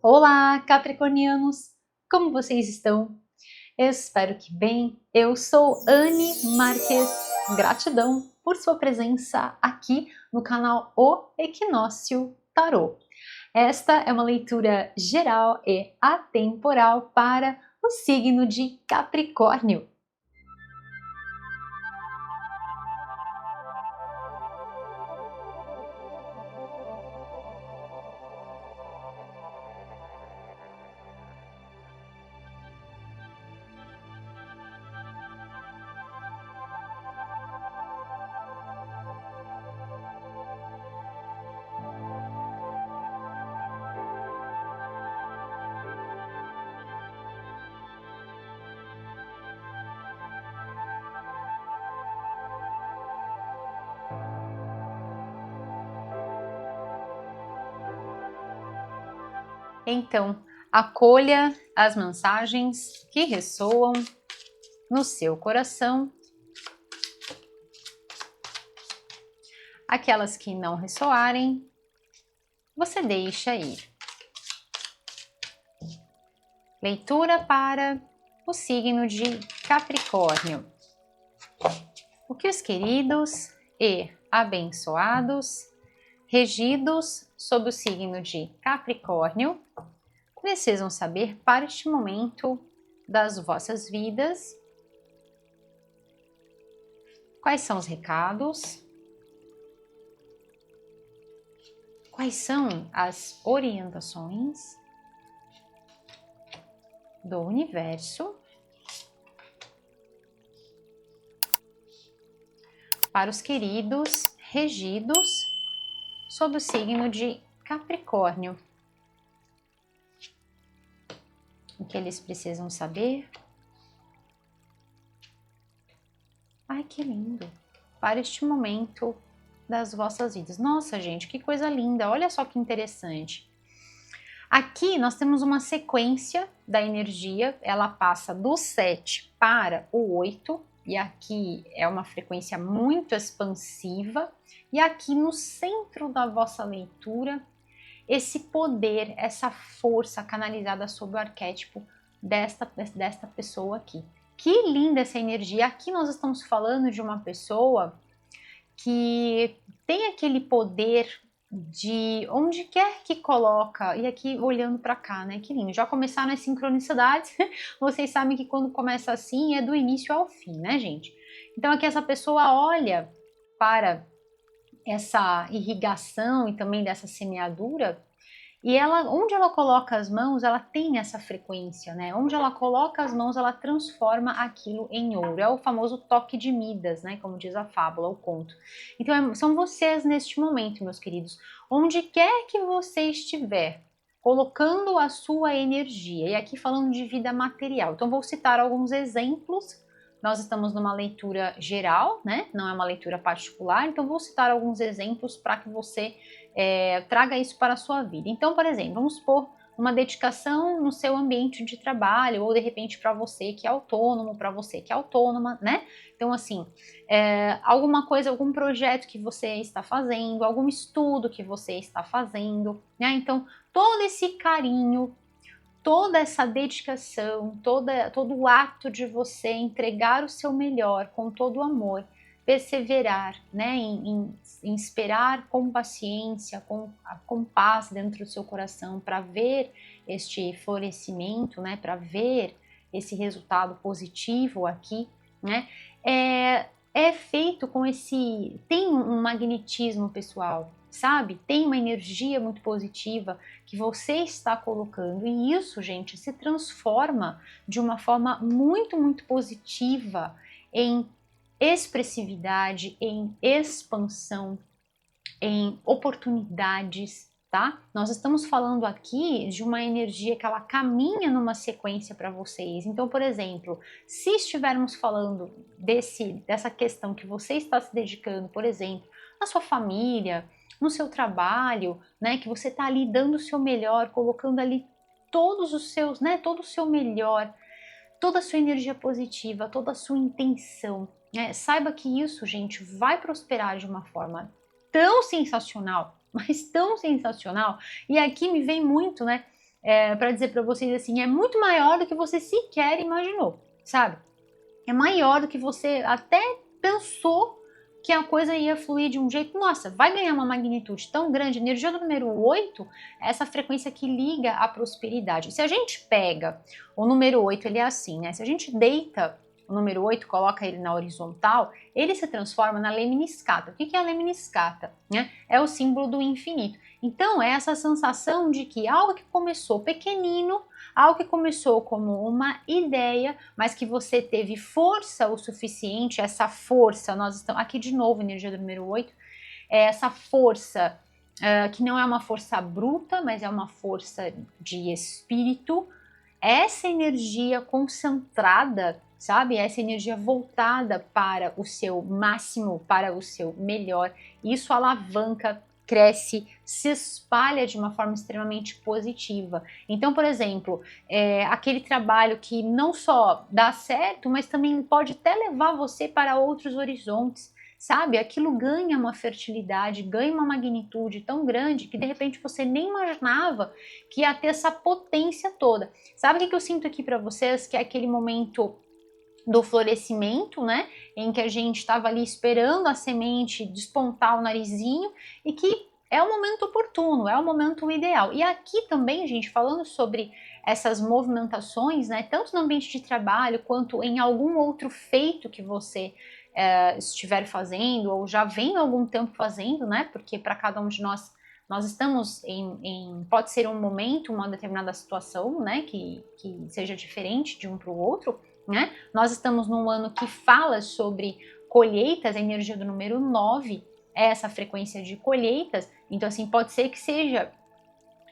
Olá, capricornianos! Como vocês estão? Eu espero que bem. Eu sou Anne Marques. Gratidão por sua presença aqui no canal O Equinócio Tarô. Esta é uma leitura geral e atemporal para o signo de Capricórnio. Então, acolha as mensagens que ressoam no seu coração. Aquelas que não ressoarem, você deixa ir. Leitura para o signo de Capricórnio. O que os queridos e abençoados, regidos sob o signo de Capricórnio, precisam saber para este momento das vossas vidas. Quais são os recados? Quais são as orientações do universo para os queridos regidos sob o signo de Capricórnio? O que eles precisam saber? Ai, que lindo! Para este momento das vossas vidas. Nossa, gente, que coisa linda! Olha só que interessante. Aqui nós temos uma sequência da energia, ela passa do 7 para o 8, e aqui é uma frequência muito expansiva, e aqui no centro da vossa leitura, esse poder, essa força canalizada sob o arquétipo desta pessoa aqui. Que linda essa energia! Aqui nós estamos falando de uma pessoa que tem aquele poder de onde quer que coloca, e aqui olhando para cá, né? Que lindo. Já começaram as sincronicidades. Vocês sabem que quando começa assim é do início ao fim, né, gente? Então aqui essa pessoa olha para essa irrigação e também dessa semeadura, e ela, onde ela coloca as mãos, ela tem essa frequência, né? Onde ela coloca as mãos, ela transforma aquilo em ouro. É o famoso toque de Midas, né? Como diz a fábula, o conto. Então, são vocês neste momento, meus queridos. Onde quer que você estiver, colocando a sua energia, e aqui falando de vida material. Então, vou citar alguns exemplos. Nós estamos numa leitura geral, né? Não é uma leitura particular, então vou citar alguns exemplos para que você traga isso para a sua vida. Então, por exemplo, vamos supor uma dedicação no seu ambiente de trabalho, ou de repente para você que é autônomo, para você que é autônoma, né? Então, assim, alguma coisa, algum projeto que você está fazendo, algum estudo que você está fazendo, né? Então, todo esse carinho, toda essa dedicação, todo o ato de você entregar o seu melhor com todo o amor, perseverar, né, em esperar com paciência, com paz dentro do seu coração para ver este florescimento, né, para ver esse resultado positivo aqui, né, é feito com tem um magnetismo pessoal, sabe? Tem uma energia muito positiva que você está colocando, e isso, gente, se transforma de uma forma muito, muito positiva em expressividade, em expansão, em oportunidades, tá? Nós estamos falando aqui de uma energia que ela caminha numa sequência para vocês. Então, por exemplo, se estivermos falando dessa questão que você está se dedicando, por exemplo, na sua família, no seu trabalho, né, que você está ali dando o seu melhor, colocando ali todos os seus, né, todo o seu melhor, toda a sua energia positiva, toda a sua intenção, né? Saiba que isso, gente, vai prosperar de uma forma tão sensacional, mas tão sensacional. E aqui me vem muito, né, para dizer para vocês assim, é muito maior do que você sequer imaginou, sabe? É maior do que você até pensou que a coisa ia fluir de um jeito, nossa, vai ganhar uma magnitude tão grande. Energia do número 8 é essa frequência que liga à prosperidade. Se a gente pega o número 8, ele é assim, né? Se a gente deita o número 8, coloca ele na horizontal, ele se transforma na lemniscata. O que é a lemniscata? Né? É o símbolo do infinito. Então, é essa sensação de que algo que começou pequenino, algo que começou como uma ideia, mas que você teve força o suficiente, essa força, nós estamos aqui de novo, energia do número 8, é essa força que não é uma força bruta, mas é uma força de espírito, essa energia concentrada, sabe? Essa energia voltada para o seu máximo, para o seu melhor, isso alavanca, cresce, se espalha de uma forma extremamente positiva. Então, por exemplo, aquele trabalho que não só dá certo, mas também pode até levar você para outros horizontes, sabe? Aquilo ganha uma fertilidade, ganha uma magnitude tão grande que de repente você nem imaginava que ia ter essa potência toda. Sabe o que eu sinto aqui para vocês? Que é aquele momento do florescimento, né? Em que a gente estava ali esperando a semente despontar o narizinho e que é o momento oportuno, é o momento ideal. E aqui também, gente, falando sobre essas movimentações, né? Tanto no ambiente de trabalho quanto em algum outro feito que você estiver fazendo ou já vem há algum tempo fazendo, né? Porque para cada um de nós estamos pode ser um momento, uma determinada situação, né? Que seja diferente de um para o outro. Né? Nós estamos num ano que fala sobre colheitas, a energia do número 9 é essa frequência de colheitas, então assim, pode ser que seja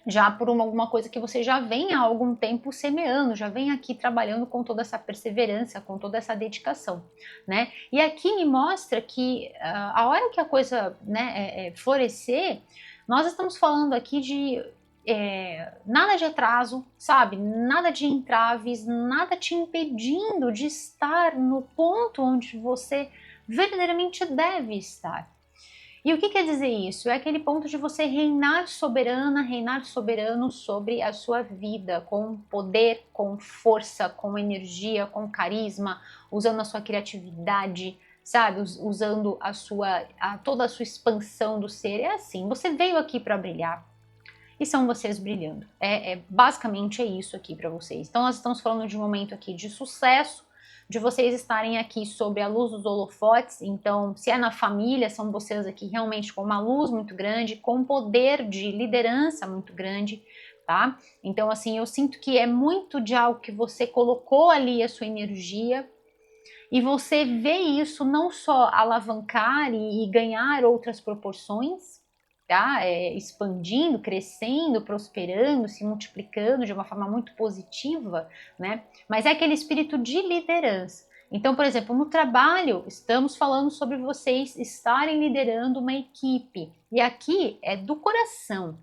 já por alguma coisa que você já vem há algum tempo semeando, já vem aqui trabalhando com toda essa perseverança, com toda essa dedicação, né? E aqui me mostra que a hora que a coisa, né, florescer, nós estamos falando aqui de nada de atraso, sabe? Nada de entraves, nada te impedindo de estar no ponto onde você verdadeiramente deve estar. E o que quer dizer isso? É aquele ponto de você reinar soberana, reinar soberano sobre a sua vida, com poder, com força, com energia, com carisma, usando a sua criatividade, sabe? Usando toda a sua expansão do ser. É assim, você veio aqui para brilhar. E são vocês brilhando. Basicamente é isso aqui para vocês. Então nós estamos falando de um momento aqui de sucesso, de vocês estarem aqui sob a luz dos holofotes. Então, se é na família, são vocês aqui realmente com uma luz muito grande, com um poder de liderança muito grande, tá? Então, assim, eu sinto que é muito de algo que você colocou ali a sua energia e você vê isso não só alavancar e ganhar outras proporções, tá? Expandindo, crescendo, prosperando, se multiplicando de uma forma muito positiva, né? Mas é aquele espírito de liderança. Então, por exemplo, no trabalho, estamos falando sobre vocês estarem liderando uma equipe. E aqui é do coração.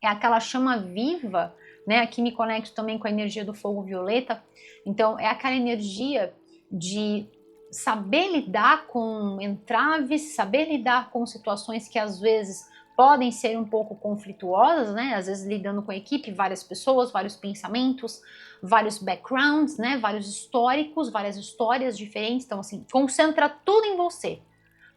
É aquela chama viva, né? Aqui me conecto também com a energia do fogo violeta. Então, é aquela energia de saber lidar com entraves, saber lidar com situações que às vezes podem ser um pouco conflituosas, né? Às vezes lidando com a equipe, várias pessoas, vários pensamentos, vários backgrounds, né? Vários históricos, várias histórias diferentes. Então, assim, concentra tudo em você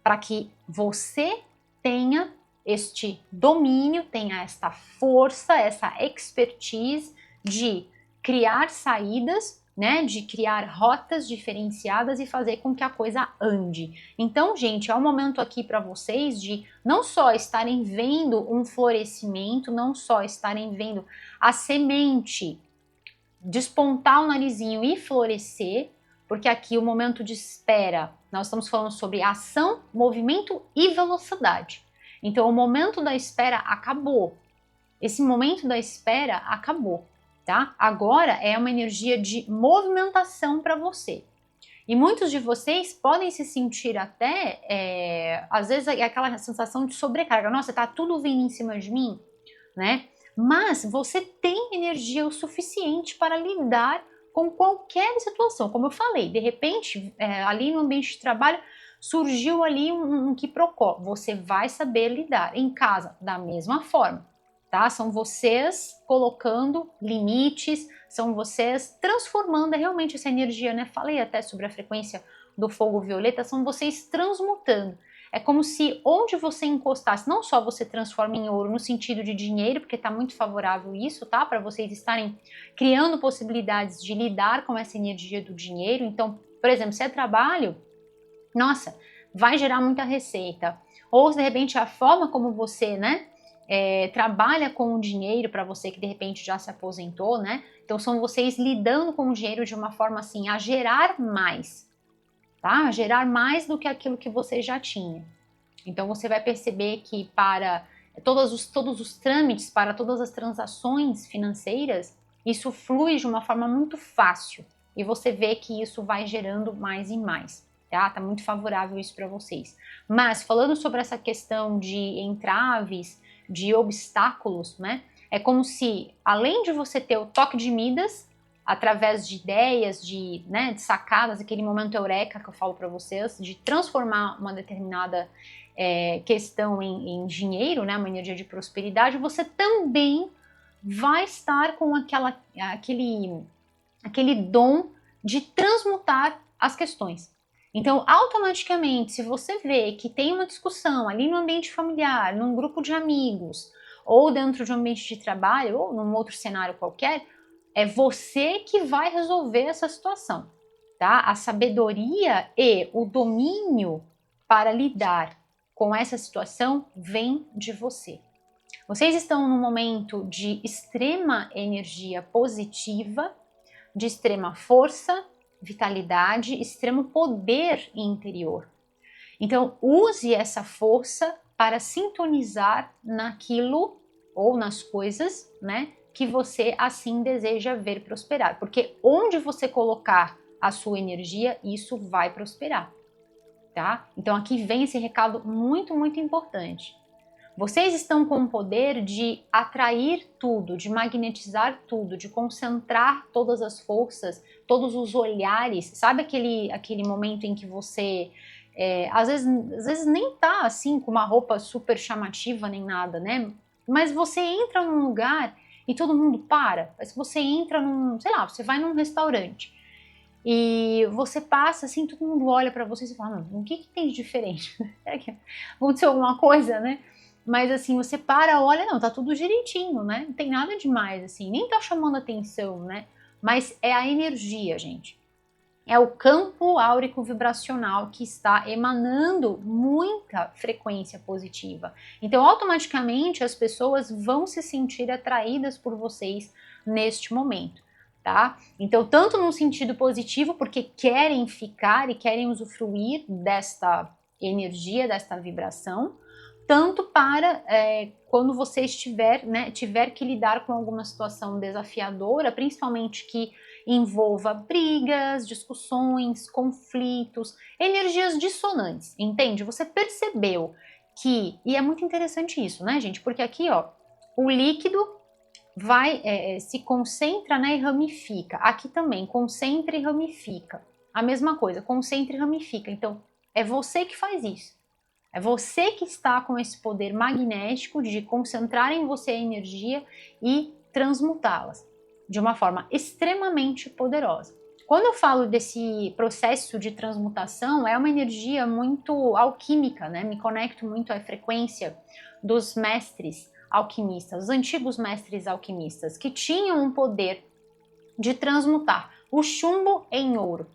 para que você tenha este domínio, tenha esta força, essa expertise de criar saídas, né, de criar rotas diferenciadas e fazer com que a coisa ande. Então, gente, é um momento aqui para vocês de não só estarem vendo um florescimento, não só estarem vendo a semente despontar o narizinho e florescer, porque aqui o momento de espera, nós estamos falando sobre ação, movimento e velocidade. Então, o momento da espera acabou. Esse momento da espera acabou, tá? Agora é uma energia de movimentação para você. E muitos de vocês podem se sentir até, às vezes, aquela sensação de sobrecarga. Nossa, tá tudo vindo em cima de mim, né? Mas você tem energia o suficiente para lidar com qualquer situação. Como eu falei, de repente, ali no ambiente de trabalho, surgiu ali um quiprocó. Você vai saber lidar. Em casa, da mesma forma. tá? São vocês colocando limites, são vocês transformando realmente essa energia, né? Falei até sobre a frequência do fogo violeta, são vocês transmutando. É como se onde você encostasse, não só você transforma em ouro no sentido de dinheiro, porque está muito favorável isso, tá? Para vocês estarem criando possibilidades de lidar com essa energia do dinheiro. Então, por exemplo, se é trabalho, nossa, vai gerar muita receita. Ou de repente a forma como você, né, trabalha com o dinheiro, para você que de repente já se aposentou, né? Então são vocês lidando com o dinheiro de uma forma assim a gerar mais, tá? A gerar mais do que aquilo que você já tinha. Então você vai perceber que para todos os trâmites, para todas as transações financeiras, isso flui de uma forma muito fácil. E você vê que isso vai gerando mais e mais. Tá muito favorável isso para vocês. Mas falando sobre essa questão de entraves, de obstáculos, né? É como se, além de você ter o toque de Midas, através de ideias, de sacadas, aquele momento eureka que eu falo para vocês, de transformar uma determinada questão em dinheiro, né? Uma energia de prosperidade, você também vai estar com aquele dom de transmutar as questões. Então, automaticamente, se você vê que tem uma discussão ali no ambiente familiar, num grupo de amigos, ou dentro de um ambiente de trabalho, ou num outro cenário qualquer, é você que vai resolver essa situação, tá? A sabedoria e o domínio para lidar com essa situação vem de você. Vocês estão num momento de extrema energia positiva, de extrema força, vitalidade, extremo poder interior. Então, use essa força para sintonizar naquilo ou nas coisas, né, que você assim deseja ver prosperar. Porque onde você colocar a sua energia, isso vai prosperar, tá? Então, aqui vem esse recado muito, muito importante. Vocês estão com o poder de atrair tudo, de magnetizar tudo, de concentrar todas as forças, todos os olhares. Sabe aquele momento em que você, às vezes nem tá assim com uma roupa super chamativa nem nada, né? Mas você entra num lugar e todo mundo para. Mas você entra sei lá, você vai num restaurante e você passa assim, todo mundo olha para você e fala, o que tem de diferente? Será que aconteceu alguma coisa, né? Mas assim, você para, olha, não, tá tudo direitinho, né? Não tem nada demais, assim, nem tá chamando atenção, né? Mas é a energia, gente. É o campo áurico vibracional que está emanando muita frequência positiva. Então, automaticamente, as pessoas vão se sentir atraídas por vocês neste momento, tá? Então, tanto no sentido positivo, porque querem ficar e querem usufruir desta energia, desta vibração, tanto para quando você tiver que lidar com alguma situação desafiadora, principalmente que envolva brigas, discussões, conflitos, energias dissonantes, entende? Você percebeu que, e é muito interessante isso, né, gente? Porque aqui, ó, o líquido se concentra, né, e ramifica. Aqui também, concentra e ramifica. A mesma coisa, concentra e ramifica. Então, é você que faz isso. É você que está com esse poder magnético de concentrar em você a energia e transmutá-las de uma forma extremamente poderosa. Quando eu falo desse processo de transmutação, é uma energia muito alquímica, né? Me conecto muito à frequência dos mestres alquimistas, os antigos mestres alquimistas, que tinham um poder de transmutar o chumbo em ouro.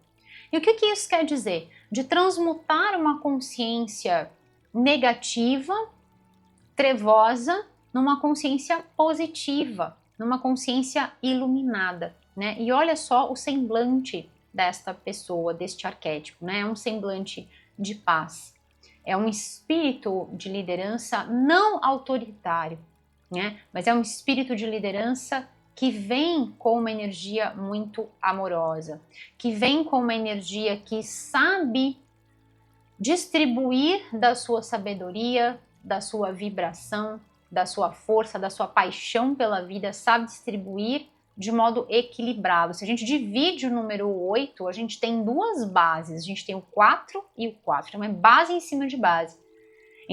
E o que isso quer dizer? De transmutar uma consciência negativa, trevosa, numa consciência positiva, numa consciência iluminada, né? E olha só o semblante desta pessoa, deste arquétipo, né? É um semblante de paz. É um espírito de liderança não autoritário, né? Mas é um espírito de liderança que vem com uma energia muito amorosa, que vem com uma energia que sabe distribuir da sua sabedoria, da sua vibração, da sua força, da sua paixão pela vida, sabe distribuir de modo equilibrado. Se a gente divide o número 8, a gente tem duas bases, a gente tem o 4 e o 4, então é base em cima de base.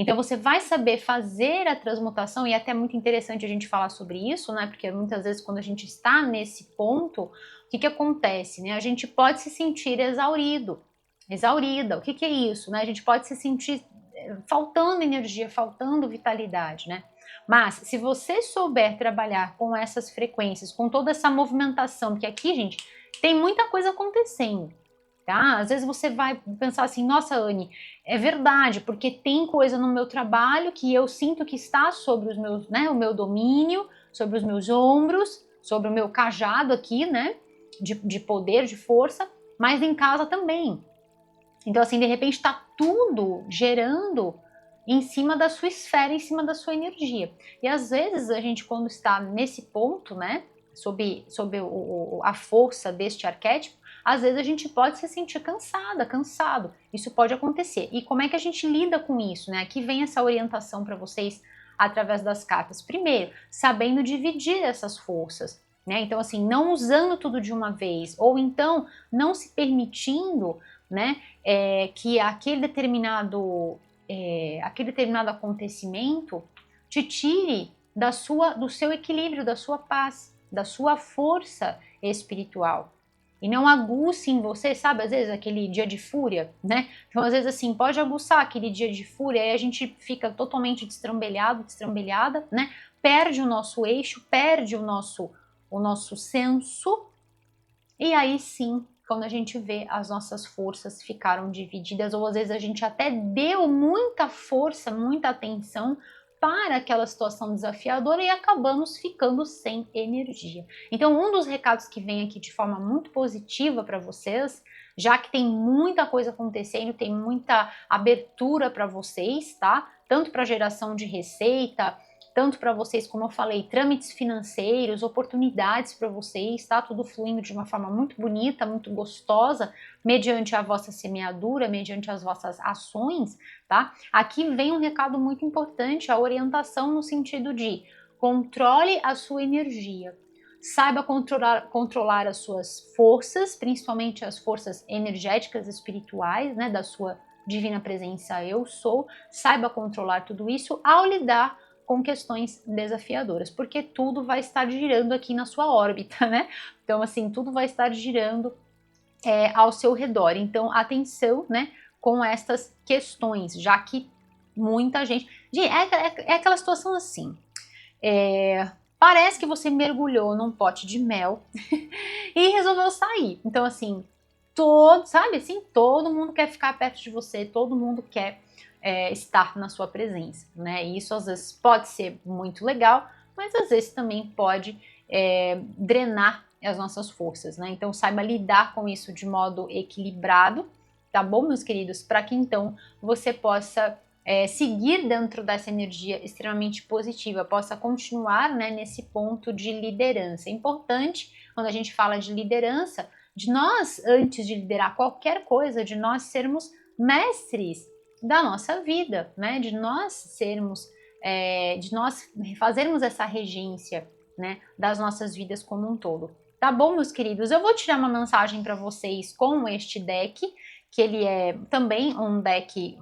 Então você vai saber fazer a transmutação, e é até muito interessante a gente falar sobre isso, né? Porque muitas vezes quando a gente está nesse ponto, o que acontece, né? A gente pode se sentir exaurido, exaurida. O que é isso, né? A gente pode se sentir faltando energia, faltando vitalidade, né? Mas se você souber trabalhar com essas frequências, com toda essa movimentação, porque aqui, gente, tem muita coisa acontecendo. Tá? Às vezes você vai pensar assim, nossa, Anne, é verdade, porque tem coisa no meu trabalho que eu sinto que está sobre os meus, né, o meu domínio, sobre os meus ombros, sobre o meu cajado aqui, né, de poder, de força, mas em casa também. Então, assim, de repente está tudo gerando em cima da sua esfera, em cima da sua energia. E às vezes a gente, quando está nesse ponto, né, sob a força deste arquétipo, às vezes a gente pode se sentir cansada, cansado. Isso pode acontecer. E como é que a gente lida com isso, né? Aqui vem essa orientação para vocês através das cartas. Primeiro, sabendo dividir essas forças, né? Então, assim, não usando tudo de uma vez, ou então não se permitindo, né, que aquele determinado acontecimento te tire do seu equilíbrio, da sua paz, da sua força espiritual. E não aguce em você, sabe, às vezes aquele dia de fúria, né? Então, às vezes, assim, pode aguçar aquele dia de fúria, aí a gente fica totalmente destrambelhado, destrambelhada, né? Perde o nosso eixo, perde o nosso senso, e aí sim, quando a gente vê as nossas forças ficaram divididas, ou às vezes a gente até deu muita força, muita atenção para aquela situação desafiadora e acabamos ficando sem energia. Então, um dos recados que vem aqui de forma muito positiva para vocês, já que tem muita coisa acontecendo, tem muita abertura para vocês, tá? Tanto para geração de receita, tanto para vocês, como eu falei, trâmites financeiros, oportunidades para vocês, tá? Tudo fluindo de uma forma muito bonita, muito gostosa, mediante a vossa semeadura, mediante as vossas ações, tá? Aqui vem um recado muito importante, a orientação no sentido de controle a sua energia, saiba controlar as suas forças, principalmente as forças energéticas espirituais, né, da sua divina presença eu sou, saiba controlar tudo isso ao lidar com questões desafiadoras, porque tudo vai estar girando aqui na sua órbita, né? Então, assim, tudo vai estar girando ao seu redor. Então, atenção, né, com estas questões, já que muita gente... É aquela situação assim, parece que você mergulhou num pote de mel e resolveu sair. Então, assim, sabe assim, todo mundo quer ficar perto de você, todo mundo quer estar na sua presença, né? E isso às vezes pode ser muito legal, mas às vezes também pode drenar as nossas forças, né? Então saiba lidar com isso de modo equilibrado, tá bom, meus queridos? Para que então você possa seguir dentro dessa energia extremamente positiva, possa continuar, né, nesse ponto de liderança. É importante, quando a gente fala de liderança, de nós, antes de liderar qualquer coisa, de nós sermos mestres da nossa vida, né? De nós fazermos essa regência, né, das nossas vidas como um todo. Tá bom, meus queridos? Eu vou tirar uma mensagem para vocês com este deck, que ele é também um deck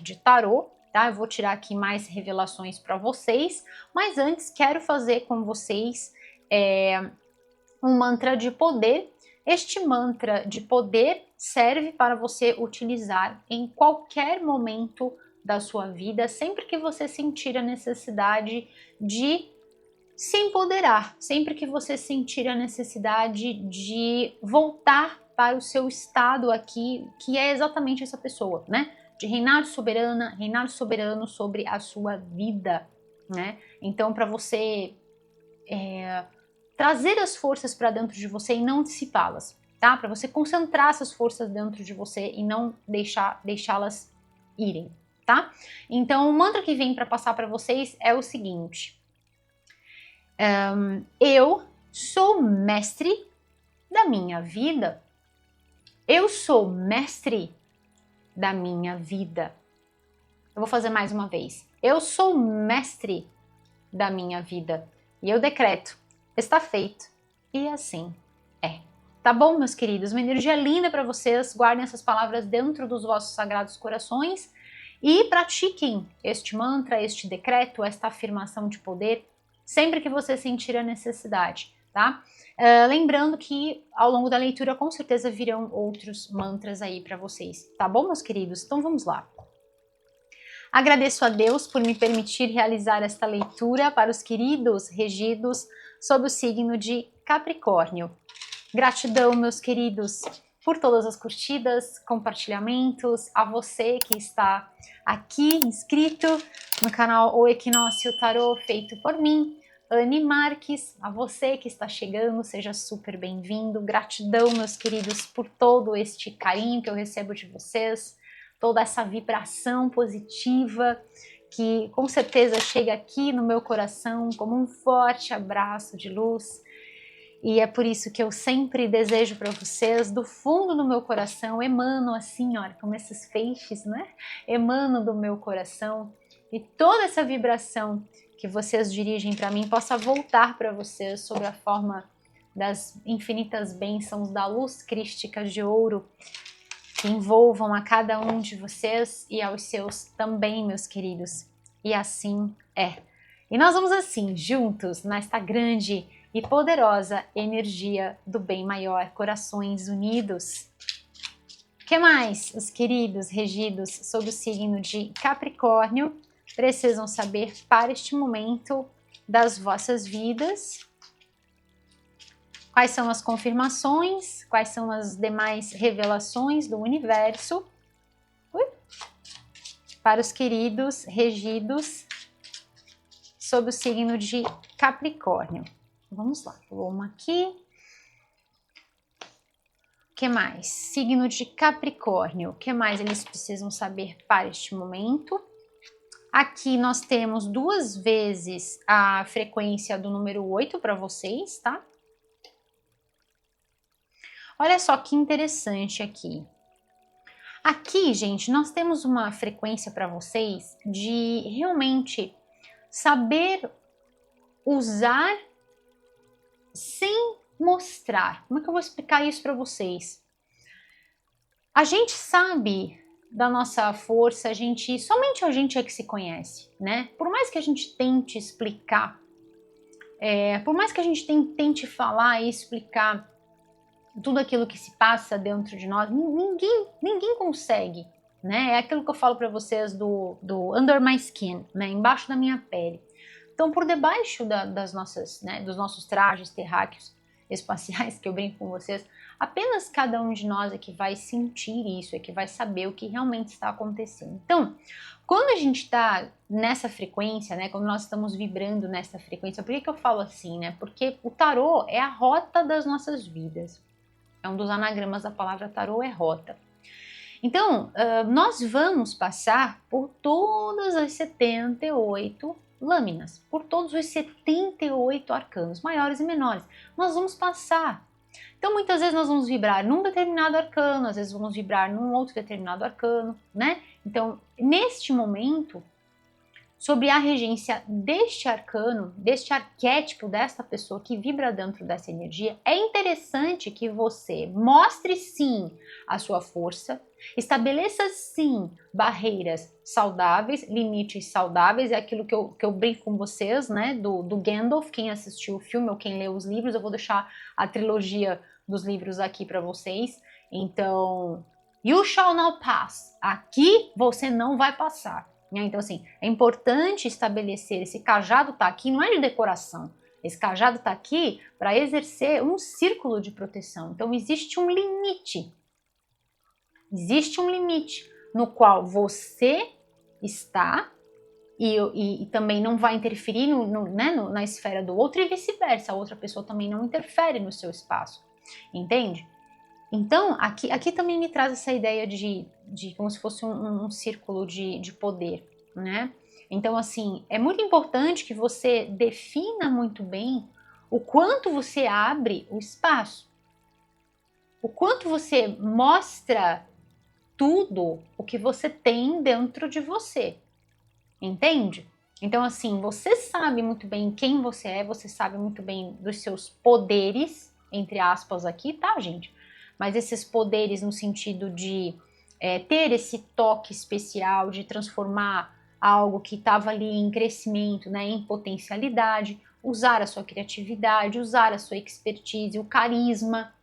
de tarô, tá? Eu vou tirar aqui mais revelações para vocês, mas antes quero fazer com vocês um mantra de poder. Este mantra de poder serve para você utilizar em qualquer momento da sua vida, sempre que você sentir a necessidade de se empoderar, sempre que você sentir a necessidade de voltar para o seu estado aqui, que é exatamente essa pessoa, né? De reinar soberana, reinar soberano sobre a sua vida, né? Então, para você trazer as forças para dentro de você e não dissipá-las, tá? Para você concentrar essas forças dentro de você e não deixá-las irem, tá? Então, o mantra que vem para passar para vocês é o seguinte: eu sou mestre da minha vida. Eu sou mestre da minha vida. Eu vou fazer mais uma vez. Eu sou mestre da minha vida. E eu decreto: está feito. E assim é. Tá bom, meus queridos? Uma energia linda para vocês. Guardem essas palavras dentro dos vossos sagrados corações. E pratiquem este mantra, este decreto, esta afirmação de poder, sempre que você sentir a necessidade, tá? Lembrando que ao longo da leitura com certeza virão outros mantras aí para vocês, tá bom, meus queridos? Então vamos lá. Agradeço a Deus por me permitir realizar esta leitura para os queridos regidos sob o signo de Capricórnio. Gratidão, meus queridos, por todas as curtidas, compartilhamentos, a você que está aqui inscrito no canal O Equinócio Tarô feito por mim, Anne Marques, a você que está chegando, seja super bem-vindo. Gratidão, meus queridos, por todo este carinho que eu recebo de vocês, toda essa vibração positiva que com certeza chega aqui no meu coração como um forte abraço de luz. E é por isso que eu sempre desejo para vocês, do fundo do meu coração, emano assim, olha, como esses feixes, né? Emano do meu coração e toda essa vibração que vocês dirigem para mim possa voltar para vocês sob a forma das infinitas bênçãos da luz crística de ouro que envolvam a cada um de vocês e aos seus também, meus queridos. E assim é. E nós vamos assim, juntos, nesta grande e poderosa energia do bem maior, corações unidos. O que mais os queridos regidos sob o signo de Capricórnio precisam saber para este momento das vossas vidas? Quais são as confirmações? Quais são as demais revelações do universo? Para os queridos regidos sob o signo de Capricórnio. Vamos lá, vou uma aqui. O que mais? Signo de Capricórnio. O que mais eles precisam saber para este momento? Aqui nós temos 2 vezes a frequência do número 8 para vocês, tá? Olha só que interessante aqui. Aqui, gente, nós temos uma frequência para vocês de realmente saber usar sem mostrar. Como é que eu vou explicar isso para vocês? A gente sabe da nossa força, somente a gente é que se conhece, né? Por mais que a gente tente explicar, por mais que a gente tente falar e explicar tudo aquilo que se passa dentro de nós, ninguém consegue, né? É aquilo que eu falo para vocês do under my skin, né? Embaixo da minha pele. Então, por debaixo das nossas, né, dos nossos trajes terráqueos espaciais, que eu brinco com vocês, apenas cada um de nós é que vai sentir isso, é que vai saber o que realmente está acontecendo. Então, quando a gente está nessa frequência, né, quando nós estamos vibrando nessa frequência, por que eu falo assim, né? Porque o tarô é a rota das nossas vidas. É um dos anagramas da palavra tarô, é rota. Então, nós vamos passar por todas as 78 lâminas, por todos os 78 arcanos, maiores e menores. Nós vamos passar. Então, muitas vezes nós vamos vibrar num determinado arcano, às vezes vamos vibrar num outro determinado arcano, né? Então, neste momento, sobre a regência deste arcano, deste arquétipo, desta pessoa que vibra dentro dessa energia, é interessante que você mostre sim a sua força, estabeleça sim barreiras saudáveis, limites saudáveis, é aquilo que eu brinco com vocês, né, do Gandalf, quem assistiu o filme ou quem leu os livros, eu vou deixar a trilogia dos livros aqui para vocês, então, you shall not pass, aqui você não vai passar. Então, assim, é importante estabelecer, esse cajado tá aqui, não é de decoração, esse cajado tá aqui para exercer um círculo de proteção. Então, existe um limite no qual você está e também não vai interferir na esfera do outro e vice-versa, a outra pessoa também não interfere no seu espaço, entende? Então, aqui também me traz essa ideia de como se fosse um círculo de poder, né? Então, assim, é muito importante que você defina muito bem o quanto você abre o espaço, o quanto você mostra tudo o que você tem dentro de você, entende? Então, assim, você sabe muito bem quem você é, você sabe muito bem dos seus poderes, entre aspas aqui, tá, gente? Mas esses poderes no sentido de ter esse toque especial de transformar algo que estava ali em crescimento, né, em potencialidade, usar a sua criatividade, usar a sua expertise, o carisma,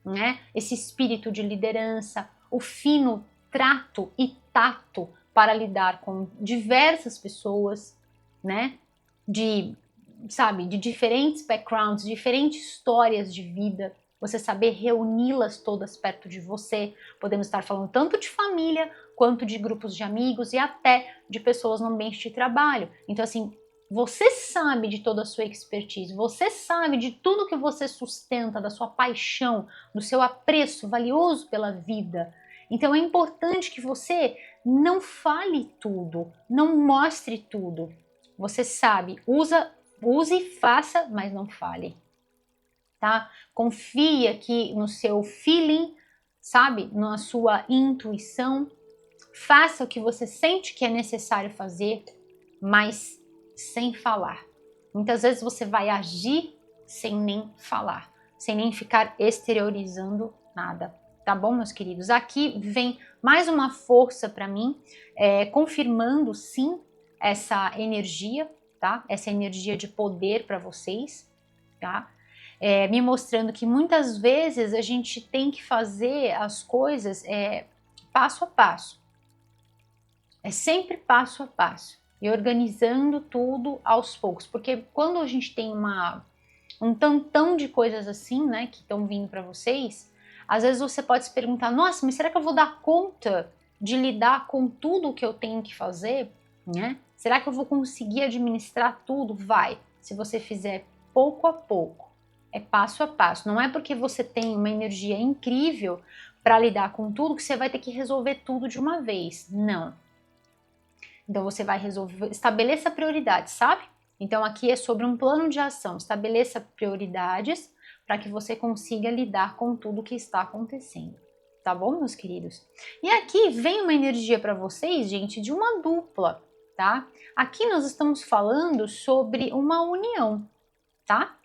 né, esse espírito de liderança, o fino trato e tato para lidar com diversas pessoas, né, de diferentes backgrounds, diferentes histórias de vida, você saber reuni-las todas perto de você. Podemos estar falando tanto de família, quanto de grupos de amigos e até de pessoas no ambiente de trabalho. Então, assim, você sabe de toda a sua expertise, você sabe de tudo que você sustenta, da sua paixão, do seu apreço valioso pela vida. Então é importante que você não fale tudo, não mostre tudo. Você sabe, use e faça, mas não fale, tá? Confia aqui no seu feeling, sabe? Na sua intuição. Faça o que você sente que é necessário fazer, mas sem falar. Muitas vezes você vai agir sem nem falar, sem nem ficar exteriorizando nada. Tá bom, meus queridos? Aqui vem mais uma força para mim, confirmando sim essa energia, tá? Essa energia de poder para vocês, tá? Me mostrando que muitas vezes a gente tem que fazer as coisas passo a passo. É sempre passo a passo e organizando tudo aos poucos, porque quando a gente tem um tantão de coisas assim, né, que estão vindo para vocês, às vezes você pode se perguntar, nossa, mas será que eu vou dar conta de lidar com tudo o que eu tenho que fazer, né? Será que eu vou conseguir administrar tudo? Vai, se você fizer pouco a pouco, é passo a passo. Não é porque você tem uma energia incrível para lidar com tudo que você vai ter que resolver tudo de uma vez. Não. Então você vai resolver, estabeleça prioridades, sabe? Então aqui é sobre um plano de ação, estabeleça prioridades para que você consiga lidar com tudo que está acontecendo. Tá bom, meus queridos? E aqui vem uma energia para vocês, gente, de uma dupla, tá? Aqui nós estamos falando sobre uma união, tá?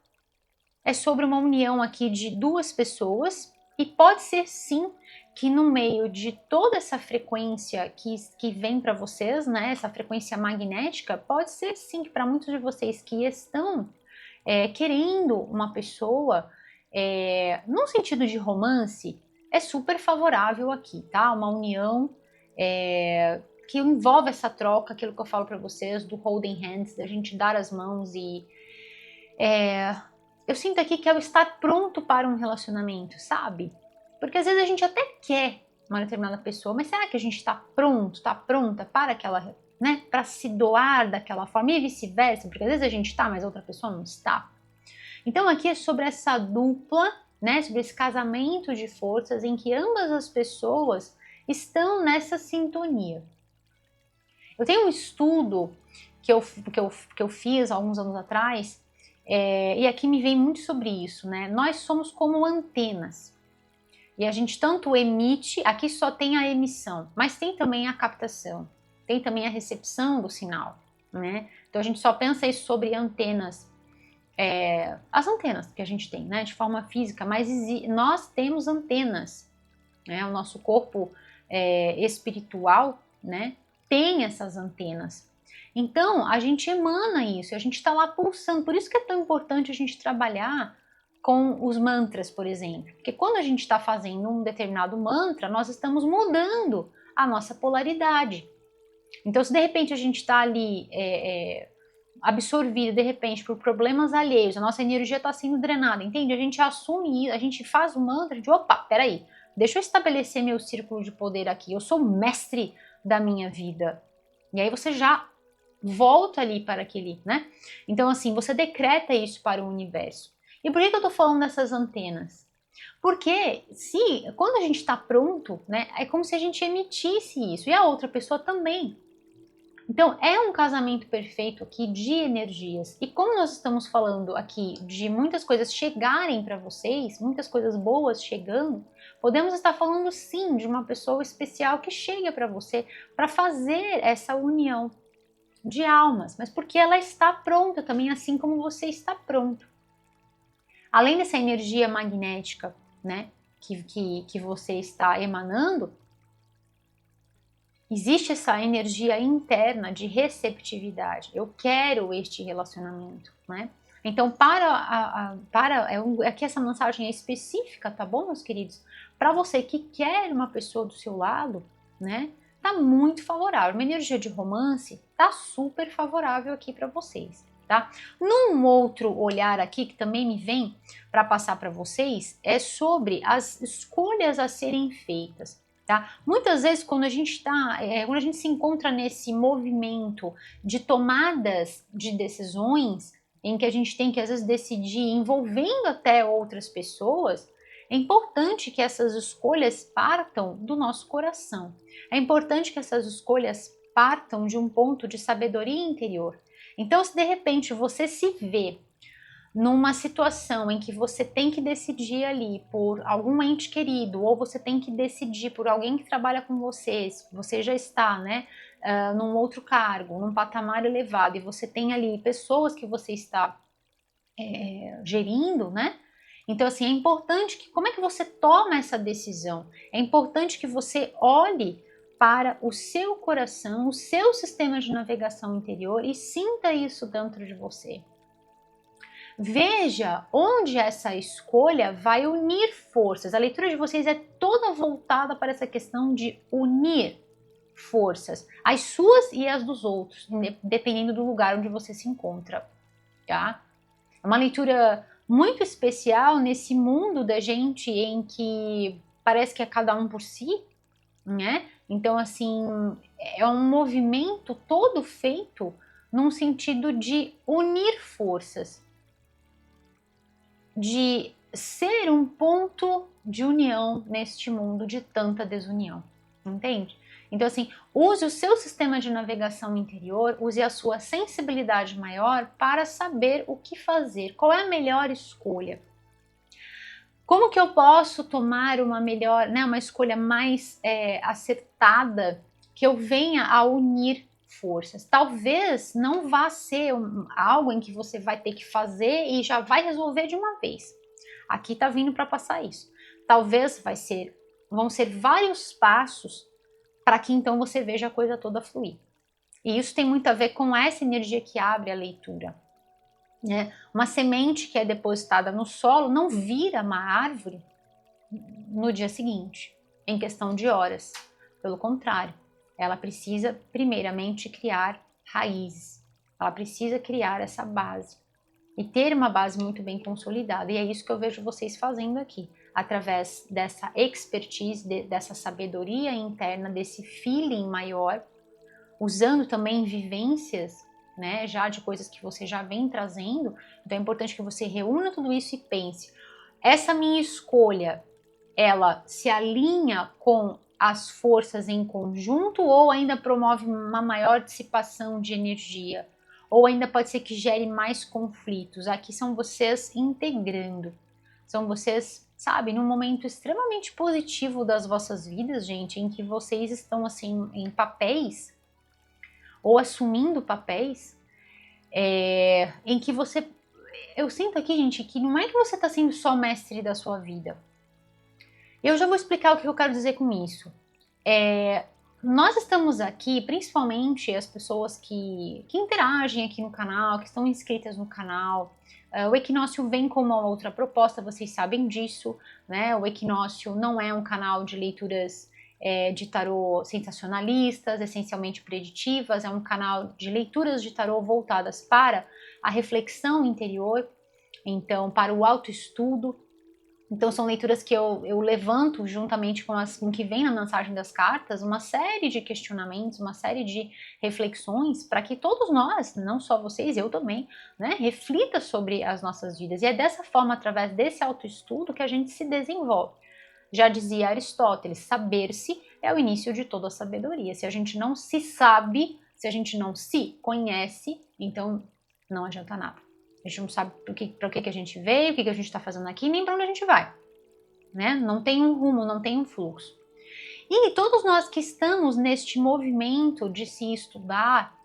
É sobre uma união aqui de duas pessoas e pode ser sim que no meio de toda essa frequência que vem para vocês, né, essa frequência magnética, pode ser sim que para muitos de vocês que estão querendo uma pessoa, num sentido de romance, é super favorável aqui, tá? Uma união que envolve essa troca, aquilo que eu falo para vocês, do holding hands, da gente dar as mãos e eu sinto aqui que é o estar pronto para um relacionamento, sabe? Porque às vezes a gente até quer uma determinada pessoa, mas será que a gente está pronto, está pronta para aquela, né? Para se doar daquela forma e vice-versa? Porque às vezes a gente está, mas a outra pessoa não está. Então aqui é sobre essa dupla, né? Sobre esse casamento de forças em que ambas as pessoas estão nessa sintonia. Eu tenho um estudo que eu fiz alguns anos atrás, e aqui me vem muito sobre isso, né? Nós somos como antenas. E a gente tanto emite, aqui só tem a emissão, mas tem também a captação, tem também a recepção do sinal, né? Então a gente só pensa isso sobre antenas, as antenas que a gente tem, né? De forma física, mas nós temos antenas, né? O nosso corpo espiritual, né? Tem essas antenas. Então a gente emana isso, a gente está lá pulsando, por isso que é tão importante a gente trabalhar com os mantras, por exemplo. Porque quando a gente está fazendo um determinado mantra, nós estamos mudando a nossa polaridade. Então, se de repente a gente está ali absorvido, de repente, por problemas alheios, a nossa energia está sendo drenada, entende? A gente assume isso, a gente faz o mantra, a gente, opa, peraí, deixa eu estabelecer meu círculo de poder aqui, eu sou mestre da minha vida. E aí você já volta ali para aquele, né? Então, assim, você decreta isso para o universo. E por que eu tô falando dessas antenas? Porque quando a gente está pronto, né, é como se a gente emitisse isso e a outra pessoa também. Então é um casamento perfeito aqui de energias. E como nós estamos falando aqui de muitas coisas chegarem para vocês, muitas coisas boas chegando, podemos estar falando sim de uma pessoa especial que chega para você para fazer essa união de almas, mas porque ela está pronta também, assim como você está pronto. Além dessa energia magnética, né, que você está emanando, Existe essa energia interna de receptividade. Eu quero este relacionamento, né? Então, aqui essa mensagem é específica, tá bom, meus queridos? Para você que quer uma pessoa do seu lado, né? Tá muito favorável. Uma energia de romance tá super favorável aqui para vocês, tá? Num outro olhar aqui que também me vem para passar para vocês é sobre as escolhas a serem feitas. Tá? Muitas vezes quando a gente quando a gente se encontra nesse movimento de tomadas de decisões, em que a gente tem que às vezes decidir envolvendo até outras pessoas, é importante que essas escolhas partam do nosso coração. É importante que essas escolhas partam de um ponto de sabedoria interior. Então, se de repente você se vê numa situação em que você tem que decidir ali por algum ente querido, ou você tem que decidir por alguém que trabalha com você, você já está, né, num outro cargo, num patamar elevado, e você tem ali pessoas que você está gerindo, né? Então, assim, é importante que, como é que você toma essa decisão? É importante que você olhe para o seu coração, o seu sistema de navegação interior e sinta isso dentro de você. Veja onde essa escolha vai unir forças. A leitura de vocês é toda voltada para essa questão de unir forças, as suas e as dos outros, dependendo do lugar onde você se encontra, tá? É uma leitura muito especial nesse mundo da gente em que parece que é cada um por si, né? Então, assim, é um movimento todo feito num sentido de unir forças, de ser um ponto de união neste mundo de tanta desunião, entende? Então, assim, use o seu sistema de navegação interior, use a sua sensibilidade maior para saber o que fazer, qual é a melhor escolha. Como que eu posso tomar uma melhor, né, uma escolha mais acertada, que eu venha a unir forças? Talvez não vá ser algo em que você vai ter que fazer e já vai resolver de uma vez. Aqui tá vindo para passar isso. Talvez vão ser vários passos para que então você veja a coisa toda fluir. E isso tem muito a ver com essa energia que abre a leitura. Né? Uma semente que é depositada no solo não vira uma árvore no dia seguinte, em questão de horas. Pelo contrário, ela precisa primeiramente criar raízes. Ela precisa criar essa base e ter uma base muito bem consolidada. E é isso que eu vejo vocês fazendo aqui, através dessa expertise, dessa sabedoria interna, desse feeling maior, usando também vivências, né, já de coisas que você já vem trazendo. Então é importante que você reúna tudo isso e pense: essa minha escolha, ela se alinha com as forças em conjunto ou ainda promove uma maior dissipação de energia? Ou ainda pode ser que gere mais conflitos? Aqui são vocês integrando. São vocês, sabe, num momento extremamente positivo das vossas vidas, gente, em que vocês estão, assim, em papéis ou assumindo papéis em que você... Eu sinto aqui, gente, que não é que você está sendo só mestre da sua vida. Eu já vou explicar o que eu quero dizer com isso. Nós estamos aqui, principalmente as pessoas que interagem aqui no canal, que estão inscritas no canal. O Equinócio vem com uma outra proposta, vocês sabem disso, né? O Equinócio não é um canal de leituras de tarô sensacionalistas, essencialmente preditivas, é um canal de leituras de tarô voltadas para a reflexão interior, então para o autoestudo. Então são leituras que eu levanto juntamente com o que vem na mensagem das cartas, uma série de questionamentos, uma série de reflexões para que todos nós, não só vocês, eu também, né, reflita sobre as nossas vidas. E é dessa forma, através desse autoestudo, que a gente se desenvolve. Já dizia Aristóteles, saber-se é o início de toda a sabedoria. Se a gente não se sabe, se a gente não se conhece, então não adianta nada. A gente não sabe para que a gente veio, o que a gente está fazendo aqui, nem para onde a gente vai. Né? Não tem um rumo, não tem um fluxo. E todos nós que estamos neste movimento de se estudar,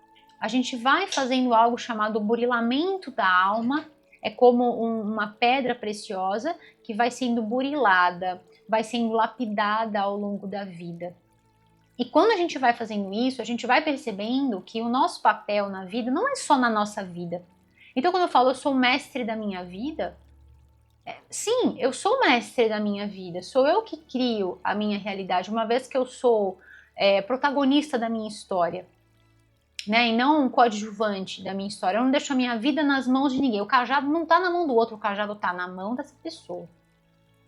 a gente vai fazendo algo chamado burilamento da alma. É como uma pedra preciosa que vai sendo burilada, vai sendo lapidada ao longo da vida. E quando a gente vai fazendo isso, a gente vai percebendo que o nosso papel na vida não é só na nossa vida. Então, quando eu falo eu sou o mestre da minha vida, sim, eu sou o mestre da minha vida, sou eu que crio a minha realidade, uma vez que eu sou protagonista da minha história, né? E não um coadjuvante da minha história. Eu não deixo a minha vida nas mãos de ninguém. O cajado não está na mão do outro, o cajado está na mão dessa pessoa.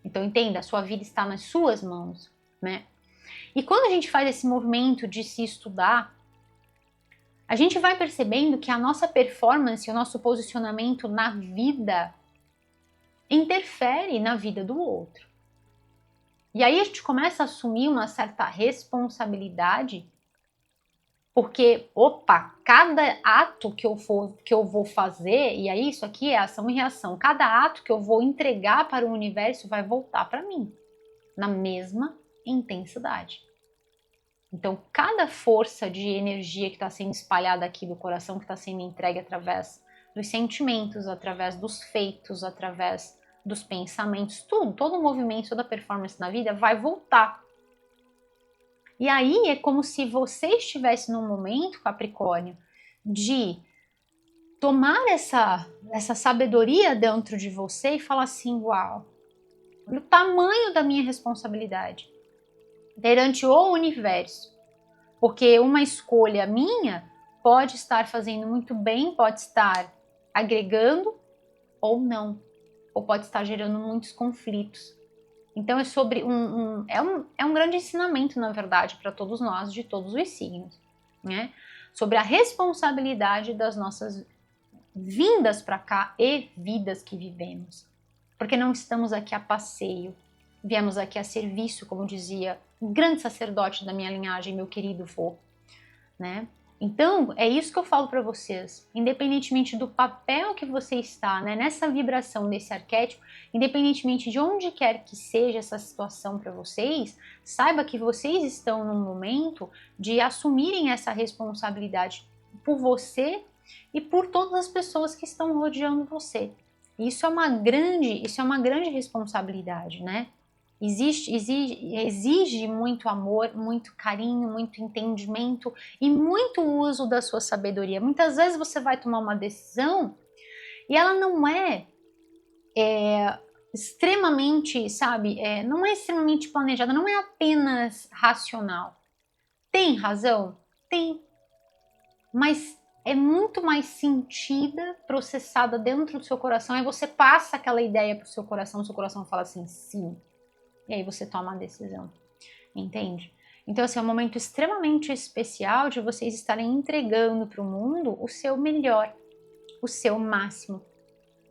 Então, entenda, a sua vida está nas suas mãos, né? E quando a gente faz esse movimento de se estudar, a gente vai percebendo que a nossa performance, o nosso posicionamento na vida interfere na vida do outro. E aí a gente começa a assumir uma certa responsabilidade, porque, opa, cada ato que eu vou fazer, e aí isso aqui é ação e reação, cada ato que eu vou entregar para o universo vai voltar para mim, na mesma intensidade. Então, cada força de energia que está sendo espalhada aqui do coração, que está sendo entregue através dos sentimentos, através dos feitos, através dos pensamentos, tudo, todo o movimento, toda a performance na vida vai voltar. E aí é como se você estivesse num momento, Capricórnio, de tomar essa sabedoria dentro de você e falar assim, uau, o tamanho da minha responsabilidade perante o universo. Porque uma escolha minha pode estar fazendo muito bem, pode estar agregando ou não. Ou pode estar gerando muitos conflitos. Então é sobre um grande ensinamento, na verdade, para todos nós, de todos os signos, né? Sobre a responsabilidade das nossas vindas para cá e vidas que vivemos. Porque não estamos aqui a passeio, viemos aqui a serviço, como dizia o grande sacerdote da minha linhagem, meu querido vô, né? Então, é isso que eu falo para vocês, independentemente do papel que você está, né, nessa vibração desse arquétipo, independentemente de onde quer que seja essa situação para vocês, saiba que vocês estão num momento de assumirem essa responsabilidade por você e por todas as pessoas que estão rodeando você. Isso é uma grande responsabilidade, né? Exige muito amor, muito carinho, muito entendimento e muito uso da sua sabedoria. Muitas vezes você vai tomar uma decisão e ela não é extremamente, sabe, não é extremamente planejada, não é apenas racional. Tem razão? Tem. Mas é muito mais sentida, processada dentro do seu coração, e você passa aquela ideia para o seu coração fala assim, sim. E aí você toma a decisão, entende? Então, assim, é um momento extremamente especial de vocês estarem entregando para o mundo o seu melhor, o seu máximo.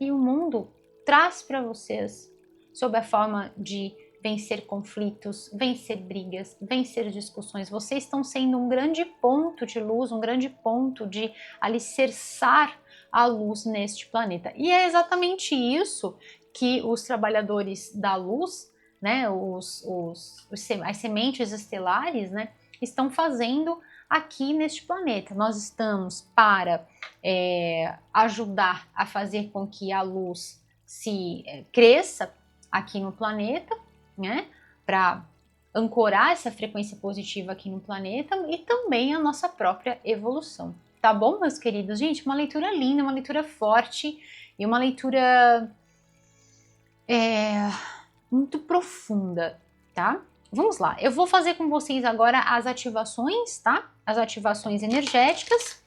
E o mundo traz para vocês, sob a forma de vencer conflitos, vencer brigas, vencer discussões. Vocês estão sendo um grande ponto de luz, um grande ponto de alicerçar a luz neste planeta. E é exatamente isso que os trabalhadores da luz, né, as sementes estelares, né, estão fazendo aqui neste planeta. Nós estamos para ajudar a fazer com que a luz se cresça aqui no planeta, né, para ancorar essa frequência positiva aqui no planeta e também a nossa própria evolução. Tá bom, meus queridos? Gente, uma leitura linda, uma leitura forte e uma leitura muito profunda, tá? Vamos lá, eu vou fazer com vocês agora as ativações, tá? As ativações energéticas.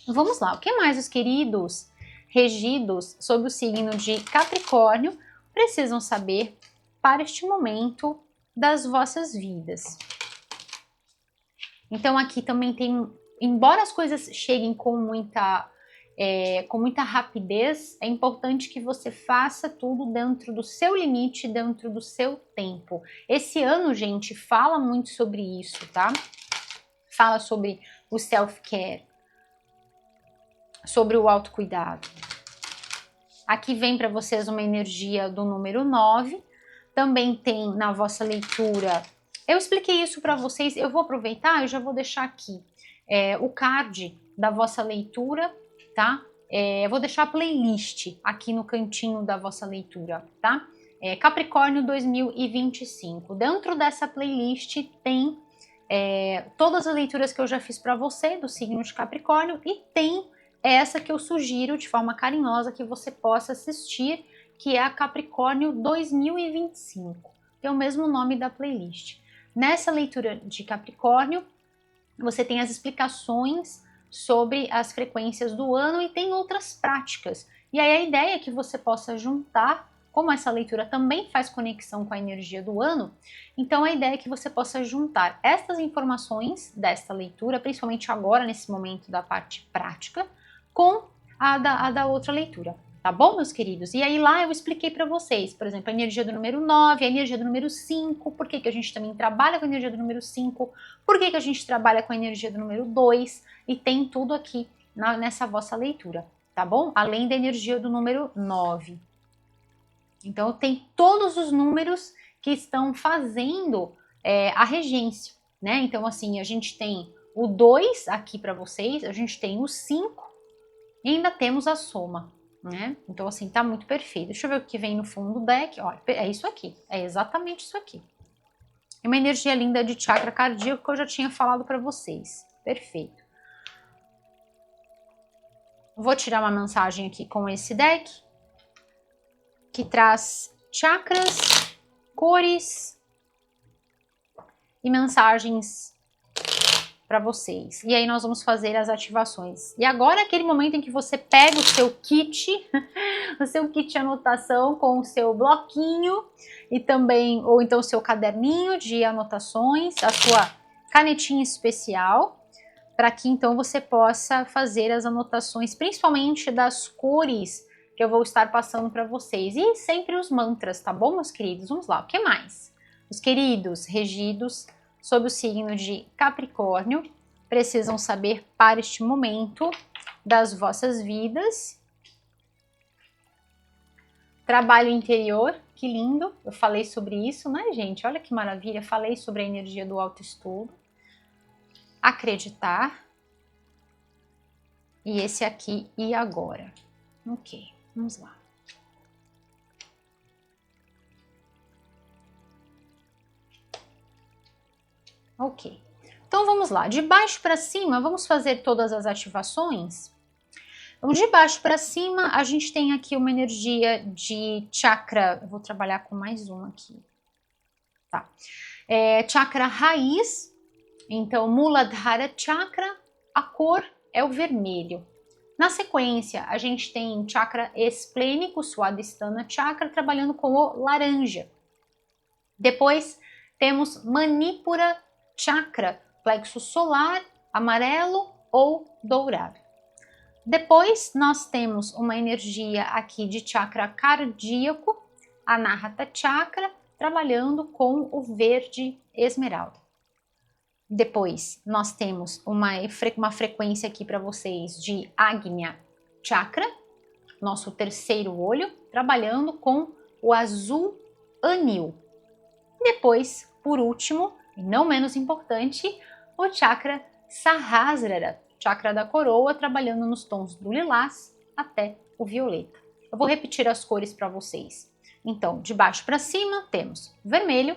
Vamos lá, o que mais os queridos regidos sob o signo de Capricórnio precisam saber para este momento das vossas vidas? Então aqui também tem, embora as coisas cheguem com muita rapidez, é importante que você faça tudo dentro do seu limite, dentro do seu tempo. Esse ano, gente, fala muito sobre isso, tá? Fala sobre o self-care, sobre o autocuidado. Aqui vem para vocês uma energia do número 9. Também tem na vossa leitura, eu expliquei isso para vocês, eu vou aproveitar e já vou deixar aqui o card da vossa leitura, tá? Vou deixar a playlist aqui no cantinho da vossa leitura, tá? Capricórnio 2025. Dentro dessa playlist tem todas as leituras que eu já fiz para você do signo de Capricórnio, e tem essa que eu sugiro de forma carinhosa que você possa assistir, que é a Capricórnio 2025. Tem o mesmo nome da playlist. Nessa leitura de Capricórnio, você tem as explicações sobre as frequências do ano e tem outras práticas. E aí a ideia é que você possa juntar, como essa leitura também faz conexão com a energia do ano, então a ideia é que você possa juntar estas informações desta leitura, principalmente agora nesse momento da parte prática, com a da outra leitura. Tá bom, meus queridos? E aí lá eu expliquei para vocês, por exemplo, a energia do número 9, a energia do número 5, por que a gente também trabalha com a energia do número 5, por que a gente trabalha com a energia do número 2, e tem tudo aqui nessa vossa leitura, tá bom? Além da energia do número 9. Então tem todos os números que estão fazendo a regência, né? Então assim, a gente tem o 2 aqui para vocês, a gente tem o 5 e ainda temos a soma, né? Então assim, tá muito perfeito. Deixa eu ver o que vem no fundo do deck. Olha, é isso aqui, é exatamente isso aqui. É uma energia linda de chakra cardíaco que eu já tinha falado para vocês. Perfeito. Vou tirar uma mensagem aqui com esse deck, que traz chakras, cores e mensagens para vocês. E aí nós vamos fazer as ativações. E agora é aquele momento em que você pega o seu kit, o seu kit de anotação com o seu bloquinho e também, ou então o seu caderninho de anotações, a sua canetinha especial, para que então você possa fazer as anotações, principalmente das cores que eu vou estar passando para vocês. E sempre os mantras, tá bom, meus queridos? Vamos lá, o que mais? Os queridos regidos sob o signo de Capricórnio precisam saber para este momento das vossas vidas. Trabalho interior, que lindo, eu falei sobre isso, né, gente? Olha que maravilha, falei sobre a energia do autoestudo. Acreditar. E esse aqui, e agora? Ok, vamos lá. Ok, então vamos lá. De baixo para cima, vamos fazer todas as ativações? Então, de baixo para cima, a gente tem aqui uma energia de chakra. Eu vou trabalhar com mais um aqui. Tá. Chakra raiz. Então, Muladhara Chakra, a cor é o vermelho. Na sequência, a gente tem chakra esplênico, Swadhisthana Chakra, trabalhando com o laranja. Depois, temos Manipura Chakra, plexo solar, amarelo ou dourado. Depois, nós temos uma energia aqui de chakra cardíaco, Anahata Chakra, trabalhando com o verde esmeralda. Depois, nós temos uma frequência aqui para vocês de Agnya Chakra, nosso terceiro olho, trabalhando com o azul anil. Depois, por último, e não menos importante, o chakra Sahasrara, chakra da coroa, trabalhando nos tons do lilás até o violeta. Eu vou repetir as cores para vocês. Então, de baixo para cima, temos vermelho,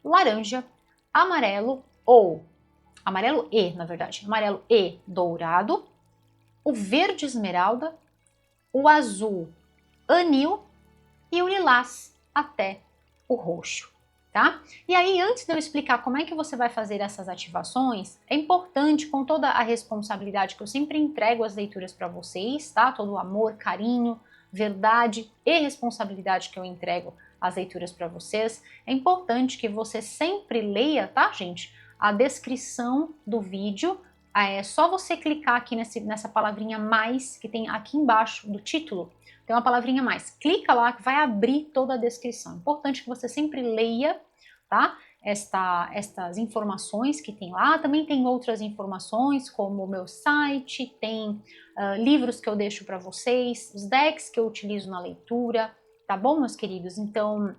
laranja, amarelo ou amarelo e dourado, o verde esmeralda, o azul anil e o lilás até o roxo, tá? E aí, antes de eu explicar como é que você vai fazer essas ativações, é importante, com toda a responsabilidade que eu sempre entrego as leituras para vocês, tá? Todo o amor, carinho, verdade e responsabilidade que eu entrego as leituras para vocês, é importante que você sempre leia, tá, gente? A descrição do vídeo, é só você clicar aqui nessa palavrinha mais que tem aqui embaixo do título, tem uma palavrinha mais. Clica lá que vai abrir toda a descrição. Importante que você sempre leia, tá? Estas informações que tem lá. Também tem outras informações, como o meu site, tem livros que eu deixo para vocês, os decks que eu utilizo na leitura, tá bom, meus queridos? Então,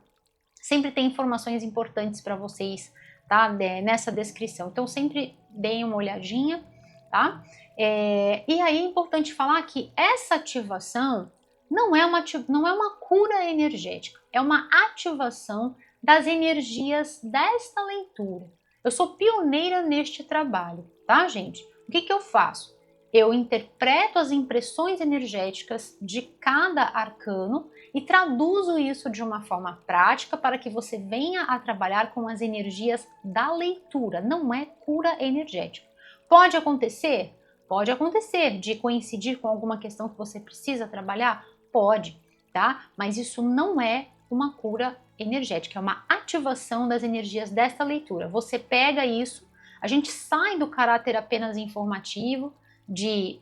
sempre tem informações importantes para vocês, tá? Nessa descrição. Então, sempre deem uma olhadinha, tá? E aí é importante falar que essa ativação não é uma cura energética, é uma ativação das energias desta leitura. Eu sou pioneira neste trabalho, tá, gente? O que eu faço? Eu interpreto as impressões energéticas de cada arcano e traduzo isso de uma forma prática para que você venha a trabalhar com as energias da leitura. Não é cura energética. Pode acontecer? Pode acontecer de coincidir com alguma questão que você precisa trabalhar? Pode, tá? Mas isso não é uma cura energética, é uma ativação das energias desta leitura. Você pega isso, a gente sai do caráter apenas informativo, de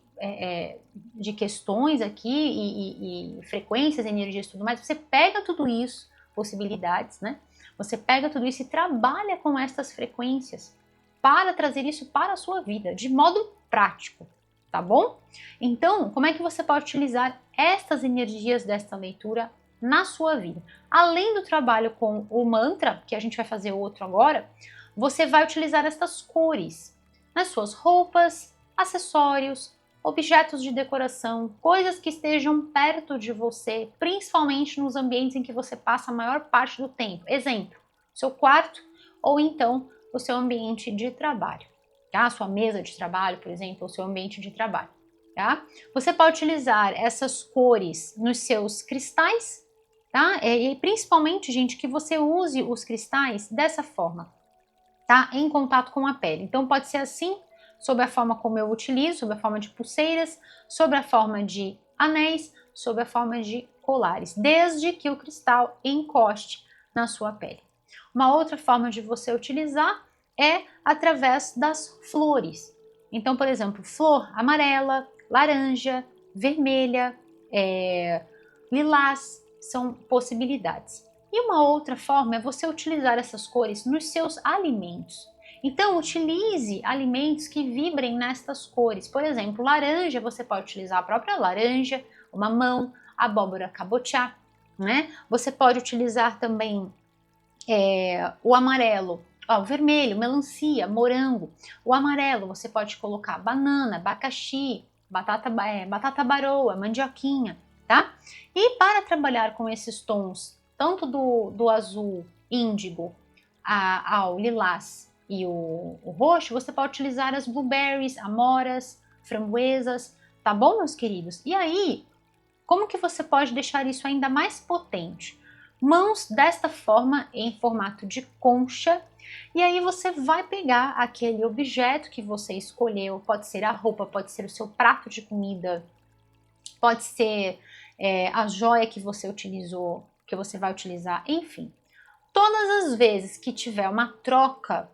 questões aqui e frequências, energias e tudo mais, você pega tudo isso, possibilidades, né? Você pega tudo isso e trabalha com essas frequências para trazer isso para a sua vida, de modo prático, tá bom? Então, como é que você pode utilizar estas energias desta leitura na sua vida? Além do trabalho com o mantra, que a gente vai fazer outro agora, você vai utilizar estas cores nas suas roupas, acessórios, objetos de decoração, coisas que estejam perto de você, principalmente nos ambientes em que você passa a maior parte do tempo. Exemplo, seu quarto ou então o seu ambiente de trabalho, tá? A sua mesa de trabalho, por exemplo, o seu ambiente de trabalho, tá? Você pode utilizar essas cores nos seus cristais, tá? E principalmente, gente, que você use os cristais dessa forma, tá? Em contato com a pele. Então pode ser assim, sob a forma como eu utilizo, sob a forma de pulseiras, sob a forma de anéis, sob a forma de colares, desde que o cristal encoste na sua pele. Uma outra forma de você utilizar é através das flores. Então, por exemplo, flor amarela, laranja, vermelha, lilás, são possibilidades. E uma outra forma é você utilizar essas cores nos seus alimentos. Então, utilize alimentos que vibrem nestas cores. Por exemplo, laranja, você pode utilizar a própria laranja, o mamão, a abóbora cabotiá, né? Você pode utilizar também o amarelo, o vermelho, melancia, morango. O amarelo, você pode colocar banana, abacaxi, batata baroa, mandioquinha, tá? E para trabalhar com esses tons, tanto do azul índigo ao lilás e o roxo, você pode utilizar as blueberries, amoras, framboesas, tá bom, meus queridos? E aí, como que você pode deixar isso ainda mais potente? Mãos desta forma, em formato de concha, e aí você vai pegar aquele objeto que você escolheu, pode ser a roupa, pode ser o seu prato de comida, pode ser a joia que você utilizou, que você vai utilizar, enfim. Todas as vezes que tiver uma troca,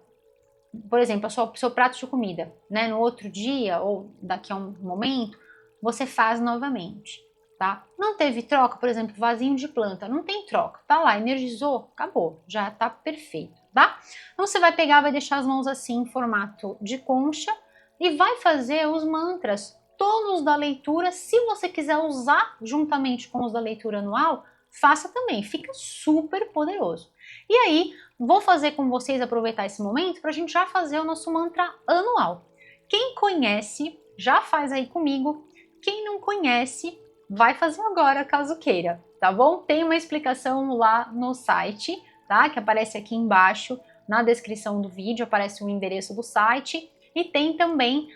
por exemplo, o seu prato de comida, né, no outro dia ou daqui a um momento, você faz novamente, tá? Não teve troca, por exemplo, vasinho de planta, não tem troca, tá lá, energizou, acabou, já tá perfeito, tá? Então você vai pegar, vai deixar as mãos assim em formato de concha e vai fazer os mantras, todos da leitura. Se você quiser usar juntamente com os da leitura anual, faça também, fica super poderoso. E aí, vou fazer com vocês aproveitar esse momento para a gente já fazer o nosso mantra anual. Quem conhece, já faz aí comigo. Quem não conhece, vai fazer agora, caso queira, tá bom? Tem uma explicação lá no site, tá? Que aparece aqui embaixo, na descrição do vídeo, aparece o endereço do site e tem também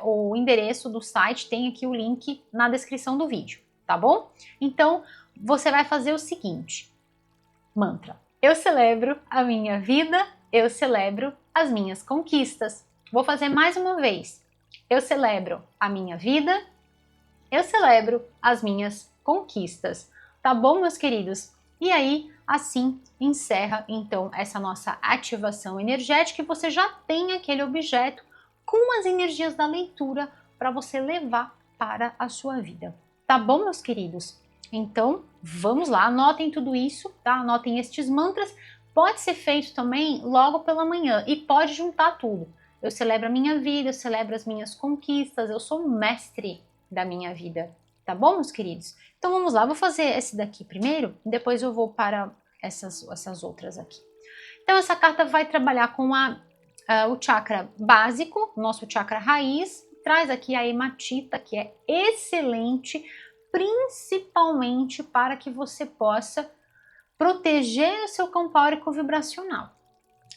o endereço do site, tem aqui o link na descrição do vídeo, tá bom? Então, você vai fazer o seguinte, mantra. Eu celebro a minha vida, eu celebro as minhas conquistas. Vou fazer mais uma vez. Eu celebro a minha vida, eu celebro as minhas conquistas. Tá bom, meus queridos? E aí, assim, encerra então essa nossa ativação energética e você já tem aquele objeto com as energias da leitura para você levar para a sua vida. Tá bom, meus queridos? Então, vamos lá, anotem tudo isso, tá? Anotem estes mantras. Pode ser feito também logo pela manhã e pode juntar tudo. Eu celebro a minha vida, eu celebro as minhas conquistas, eu sou mestre da minha vida, tá bom, meus queridos? Então vamos lá, vou fazer esse daqui primeiro, depois eu vou para essas outras aqui. Então essa carta vai trabalhar com o chakra básico, nosso chakra raiz, traz aqui a hematita, que é excelente, principalmente para que você possa proteger o seu campo áurico vibracional,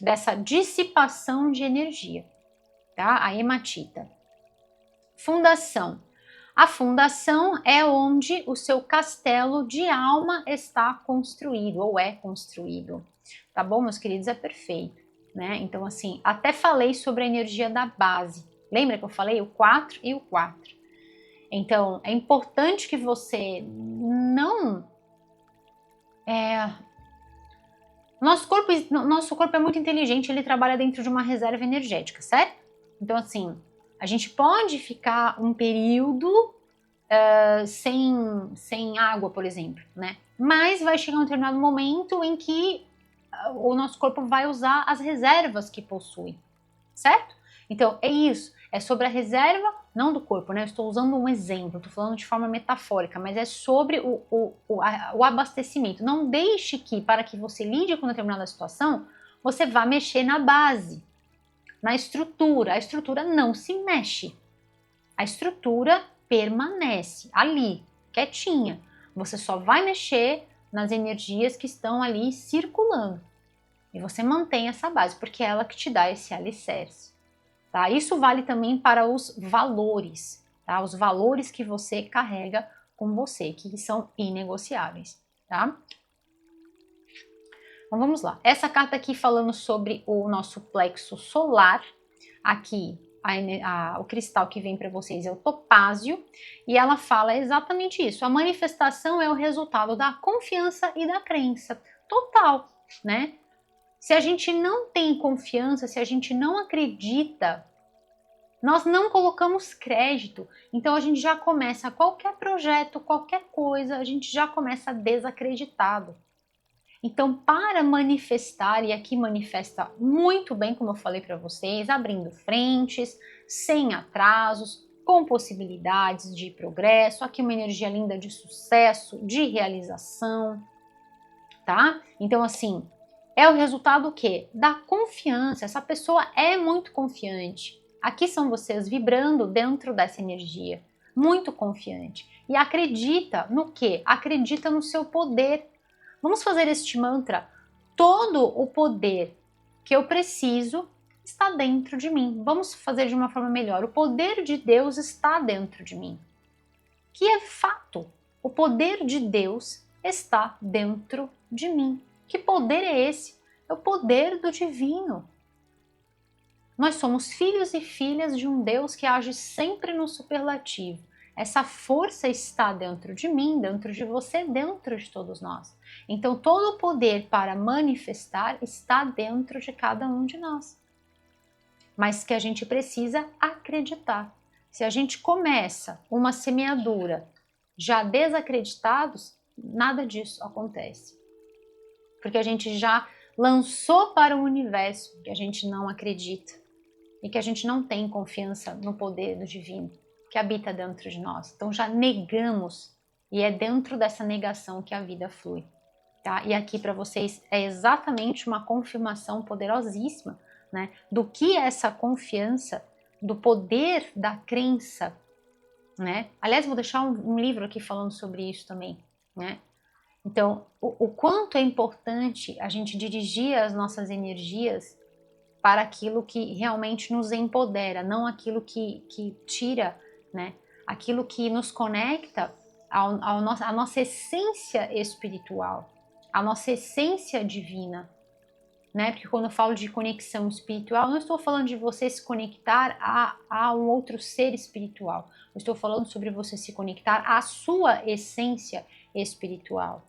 dessa dissipação de energia, tá? A hematita. Fundação. A fundação é onde o seu castelo de alma está construído ou é construído, tá bom, meus queridos? É perfeito, né? Então, assim, até falei sobre a energia da base. Lembra que eu falei o 4 e o 4? Então, é importante que você não... Nosso corpo é muito inteligente, ele trabalha dentro de uma reserva energética, certo? Então, assim, a gente pode ficar um período sem água, por exemplo, né? Mas vai chegar um determinado momento em que o nosso corpo vai usar as reservas que possui, certo? Então, é isso. É sobre a reserva, não do corpo, né? Eu estou usando um exemplo, estou falando de forma metafórica, mas é sobre o abastecimento. Não deixe que, para que você lide com determinada situação, você vá mexer na base, na estrutura. A estrutura não se mexe. A estrutura permanece ali, quietinha. Você só vai mexer nas energias que estão ali circulando. E você mantém essa base, porque é ela que te dá esse alicerce. Tá? Isso vale também para os valores, tá? Os valores que você carrega com você, que são inegociáveis. Tá? Então vamos lá. Essa carta aqui falando sobre o nosso plexo solar, aqui o cristal que vem para vocês é o topázio, e ela fala exatamente isso. A manifestação é o resultado da confiança e da crença total, né? Se a gente não tem confiança, se a gente não acredita, nós não colocamos crédito. Então a gente já começa qualquer projeto, qualquer coisa, a gente já começa desacreditado. Então, para manifestar, e aqui manifesta muito bem, como eu falei para vocês, abrindo frentes, sem atrasos, com possibilidades de progresso, aqui uma energia linda de sucesso, de realização, tá? Então, assim, é o resultado o quê? Da confiança. Essa pessoa é muito confiante. Aqui são vocês vibrando dentro dessa energia, muito confiante. E acredita no quê? Acredita no seu poder. Vamos fazer este mantra. Todo o poder que eu preciso está dentro de mim. Vamos fazer de uma forma melhor. O poder de Deus está dentro de mim. Que é fato. O poder de Deus está dentro de mim. Que poder é esse? É o poder do divino. Nós somos filhos e filhas de um Deus que age sempre no superlativo. Essa força está dentro de mim, dentro de você, dentro de todos nós. Então, todo o poder para manifestar está dentro de cada um de nós. Mas que a gente precisa acreditar. Se a gente começa uma semeadura já desacreditados, nada disso acontece. Porque a gente já lançou para o universo que a gente não acredita e que a gente não tem confiança no poder do divino que habita dentro de nós. Então já negamos, e é dentro dessa negação que a vida flui. Tá? E aqui para vocês é exatamente uma confirmação poderosíssima, né, do que é essa confiança, do poder da crença, né? Aliás, vou deixar um livro aqui falando sobre isso também, né? Então, o quanto é importante a gente dirigir as nossas energias para aquilo que realmente nos empodera, não aquilo que tira, né? Aquilo que nos conecta à nossa essência espiritual, à nossa essência divina, né? Porque quando eu falo de conexão espiritual, não estou falando de você se conectar a um outro ser espiritual. Eu estou falando sobre você se conectar à sua essência espiritual.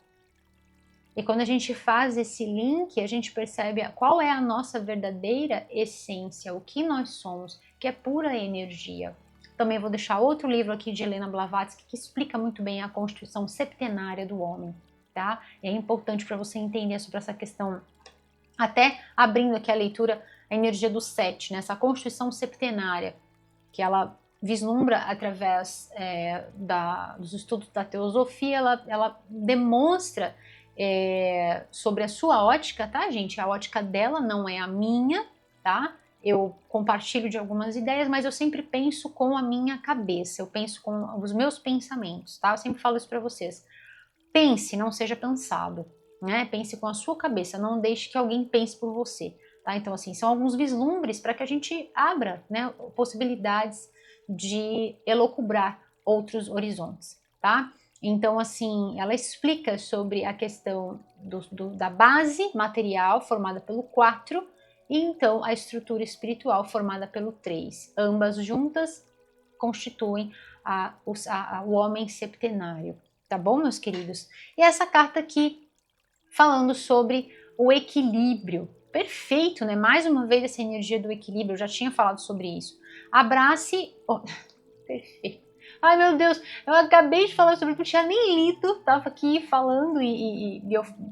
E quando a gente faz esse link, a gente percebe qual é a nossa verdadeira essência, o que nós somos, que é pura energia. Também vou deixar outro livro aqui de Helena Blavatsky que explica muito bem a constituição septenária do homem, tá? E é importante para você entender sobre essa questão, até abrindo aqui a leitura, a energia do 7, né? Essa constituição septenária, que ela vislumbra através dos estudos da teosofia, ela demonstra sobre a sua ótica, tá, gente? A ótica dela não é a minha, tá? Eu compartilho de algumas ideias, mas eu sempre penso com a minha cabeça, eu penso com os meus pensamentos, tá? Eu sempre falo isso para vocês. Pense, não seja pensado, né? Pense com a sua cabeça, não deixe que alguém pense por você. tá? Então, assim, são alguns vislumbres para que a gente abra, né, possibilidades de elocubrar outros horizontes, tá? Então, assim, ela explica sobre a questão da base material formada pelo 4 e então a estrutura espiritual formada pelo 3. Ambas juntas constituem o homem septenário, tá bom, meus queridos? E essa carta aqui falando sobre o equilíbrio. Perfeito, né? Mais uma vez essa energia do equilíbrio, eu já tinha falado sobre isso. Abrace... Oh, perfeito. Ai, meu Deus, eu acabei de falar sobre isso, não tinha nem lido, tava aqui falando e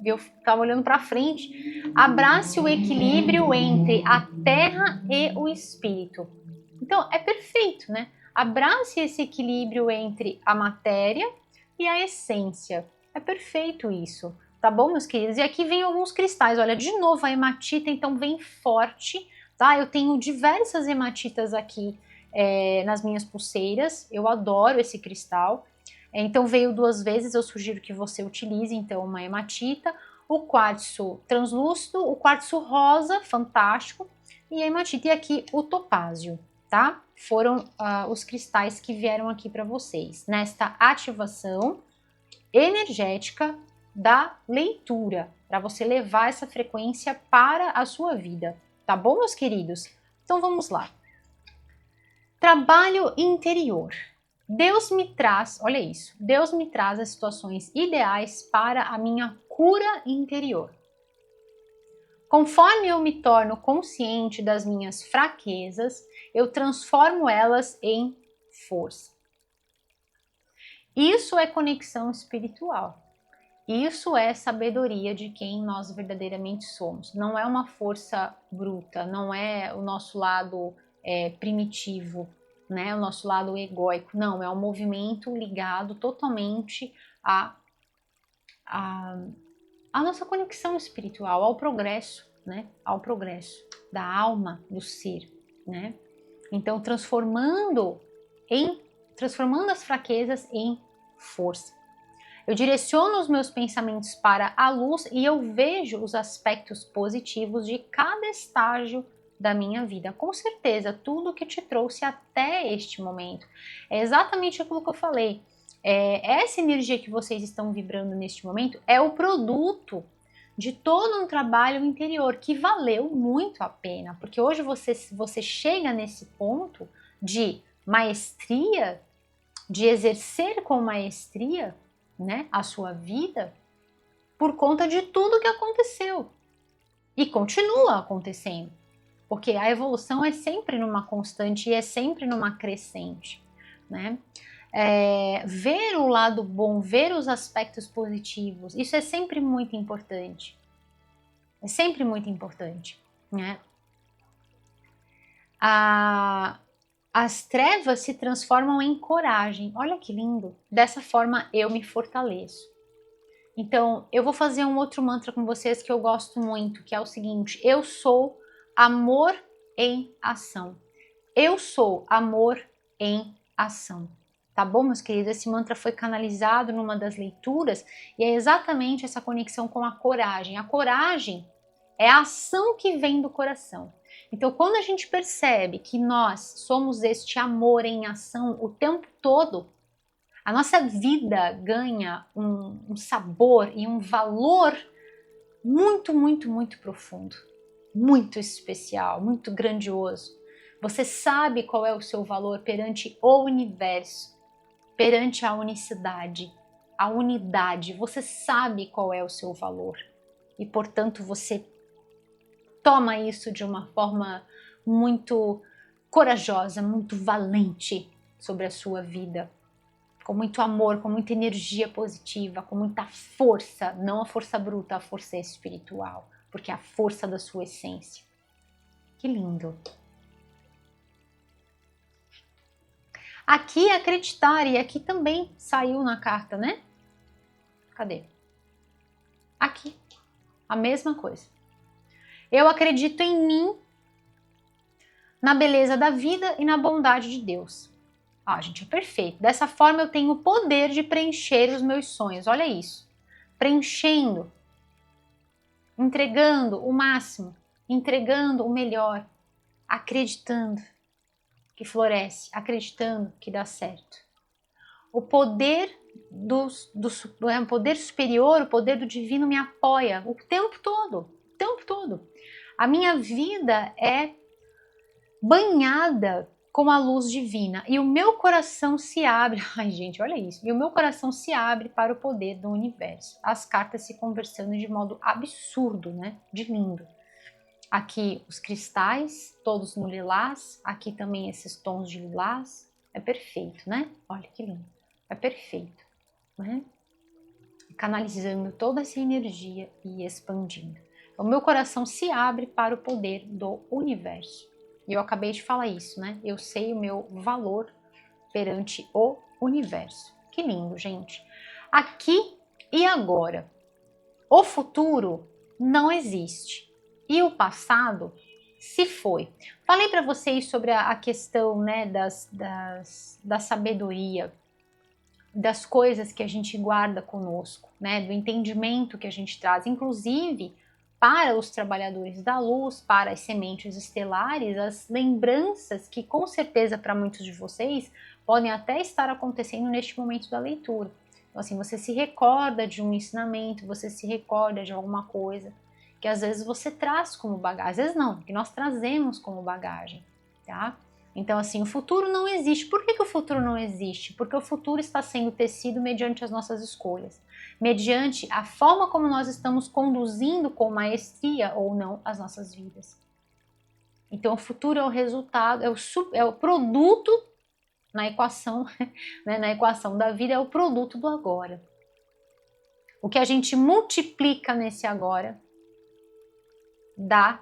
eu tava olhando para frente. Abrace o equilíbrio entre a terra e o espírito. Então, é perfeito, né? Abrace esse equilíbrio entre a matéria e a essência. É perfeito isso, tá bom, meus queridos? E aqui vem alguns cristais, olha, de novo a hematita, então vem forte, tá? Eu tenho diversas hematitas aqui nas minhas pulseiras, eu adoro esse cristal. Então veio 2 vezes, eu sugiro que você utilize então uma hematita, o quartzo translúcido, o quartzo rosa, fantástico, e a hematita, e aqui o topázio, tá? Foram os cristais que vieram aqui para vocês, nesta ativação energética da leitura, para você levar essa frequência para a sua vida, tá bom, meus queridos? Então vamos lá. Trabalho interior. Deus me traz, olha isso, Deus me traz as situações ideais para a minha cura interior. Conforme eu me torno consciente das minhas fraquezas, eu transformo elas em força. Isso é conexão espiritual. Isso é sabedoria de quem nós verdadeiramente somos. Não é uma força bruta, não é o nosso lado primitivo, né? O nosso lado egóico. Não, é um movimento ligado totalmente à nossa conexão espiritual, ao progresso, né? Ao progresso da alma, do ser, né? Então, transformando as fraquezas em força. Eu direciono os meus pensamentos para a luz e eu vejo os aspectos positivos de cada estágio da minha vida. Com certeza, tudo que te trouxe até este momento. É exatamente aquilo que eu falei. Essa energia que vocês estão vibrando neste momento é o produto de todo um trabalho interior que valeu muito a pena. Porque hoje você chega nesse ponto de maestria, de exercer com maestria, né, a sua vida por conta de tudo que aconteceu e continua acontecendo, porque a evolução é sempre numa constante e é sempre numa crescente, né? Ver o lado bom, ver os aspectos positivos, isso é sempre muito importante. É sempre muito importante, né? As trevas se transformam em coragem. Olha que lindo! Dessa forma eu me fortaleço. Então, eu vou fazer um outro mantra com vocês que eu gosto muito, que é o seguinte: eu sou amor em ação. Eu sou amor em ação. Tá bom, meus queridos? Esse mantra foi canalizado numa das leituras e é exatamente essa conexão com a coragem. A coragem é a ação que vem do coração. Então, quando a gente percebe que nós somos este amor em ação o tempo todo, a nossa vida ganha um sabor e um valor muito, muito, muito profundo, muito especial, muito grandioso. Você sabe qual é o seu valor perante o universo, perante a unicidade, a unidade. Você sabe qual é o seu valor e, portanto, você toma isso de uma forma muito corajosa, muito valente sobre a sua vida, com muito amor, com muita energia positiva, com muita força, não a força bruta, a força espiritual, porque é a força da sua essência. Que lindo! Aqui acreditar, e aqui também saiu na carta, né? Cadê? Aqui, a mesma coisa. Eu acredito em mim, na beleza da vida e na bondade de Deus. Ah, gente, é perfeito. Dessa forma eu tenho o poder de preencher os meus sonhos. Olha isso. Preenchendo, entregando o máximo, entregando o melhor, acreditando que floresce, acreditando que dá certo. O poder o poder superior, o poder do divino me apoia o tempo todo, o tempo todo. A minha vida é banhada com a luz divina e o meu coração se abre, ai gente, olha isso, e o meu coração se abre para o poder do universo. As cartas se conversando de modo absurdo, né? De lindo. Aqui os cristais, todos no lilás, aqui também esses tons de lilás, é perfeito, né? Olha que lindo, é perfeito, né? Canalizando toda essa energia e expandindo. O meu coração se abre para o poder do universo. E eu acabei de falar isso, né? Eu sei o meu valor perante o universo. Que lindo, gente. Aqui e agora. O futuro não existe. E o passado se foi. Falei para vocês sobre a questão, né, da sabedoria, das coisas que a gente guarda conosco, né, do entendimento que a gente traz, inclusive para os trabalhadores da luz, para as sementes estelares, as lembranças que com certeza para muitos de vocês podem até estar acontecendo neste momento da leitura. Então, assim, você se recorda de um ensinamento, você se recorda de alguma coisa que às vezes você traz como bagagem, às vezes não, que nós trazemos como bagagem, tá? Então, assim, o futuro não existe. Por que o futuro não existe? Porque o futuro está sendo tecido mediante as nossas escolhas, mediante a forma como nós estamos conduzindo com maestria ou não as nossas vidas. Então, o futuro é o resultado, é o produto na equação, né, na equação da vida, é o produto do agora. O que a gente multiplica nesse agora dá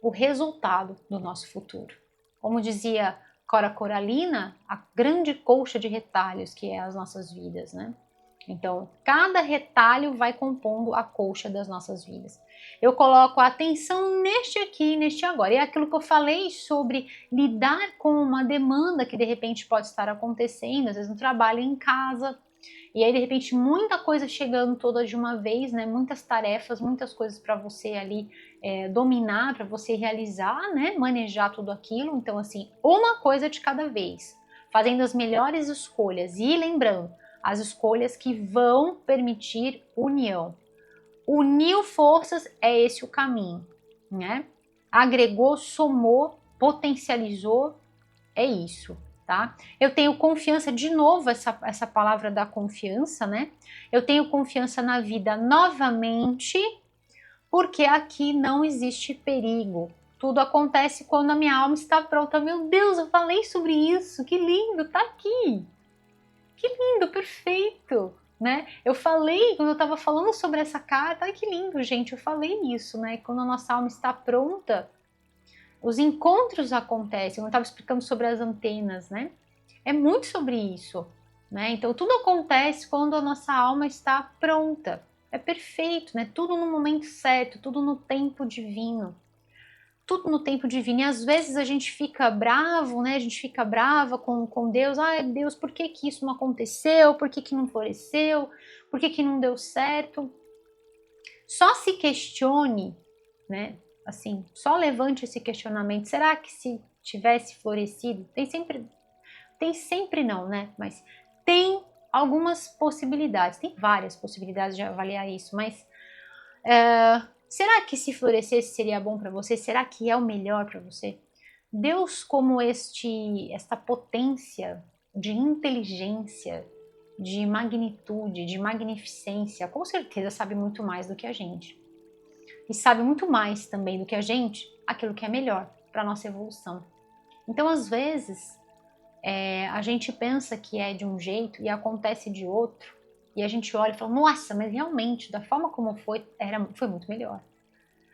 o resultado do nosso futuro. Como dizia Cora Coralina, a grande colcha de retalhos que é as nossas vidas, né? Então, cada retalho vai compondo a colcha das nossas vidas. Eu coloco a atenção neste aqui, neste agora. E é aquilo que eu falei sobre lidar com uma demanda que de repente pode estar acontecendo, às vezes no trabalho, em casa. E aí, de repente, muita coisa chegando toda de uma vez, né? Muitas tarefas, muitas coisas para você ali dominar, para você realizar, né? Manejar tudo aquilo. Então, assim, uma coisa de cada vez. Fazendo as melhores escolhas. E lembrando, as escolhas que vão permitir união. Uniu forças é esse o caminho, né? Agregou, somou, potencializou, é isso. Tá? Eu tenho confiança, de novo, essa palavra da confiança, né? Eu tenho confiança na vida novamente, porque aqui não existe perigo. Tudo acontece quando a minha alma está pronta. Meu Deus, eu falei sobre isso, que lindo, tá aqui. Que lindo, perfeito, né? Eu falei, quando eu estava falando sobre essa carta, ai que lindo, gente, eu falei isso, né? Quando a nossa alma está pronta, os encontros acontecem. Eu estava explicando sobre as antenas, né? É muito sobre isso, né? Então tudo acontece quando a nossa alma está pronta. É perfeito, né? Tudo no momento certo, tudo no tempo divino. Tudo no tempo divino. E às vezes a gente fica bravo, né? A gente fica brava com Deus. Ai, Deus, por que que isso não aconteceu? Por que que não floresceu? Por que que não deu certo? Só se questione, né? Assim, só levante esse questionamento. Será que se tivesse florescido? Tem sempre não, né? Mas tem algumas possibilidades. Tem várias possibilidades de avaliar isso, mas será que se florescesse seria bom para você? Será que é o melhor para você? Deus, como esta potência de inteligência, de magnitude, de magnificência, com certeza sabe muito mais do que a gente. E sabe muito mais também do que a gente aquilo que é melhor para a nossa evolução. Então, às vezes, a gente pensa que é de um jeito e acontece de outro, e a gente olha e fala, nossa, mas realmente, da forma como foi, foi muito melhor.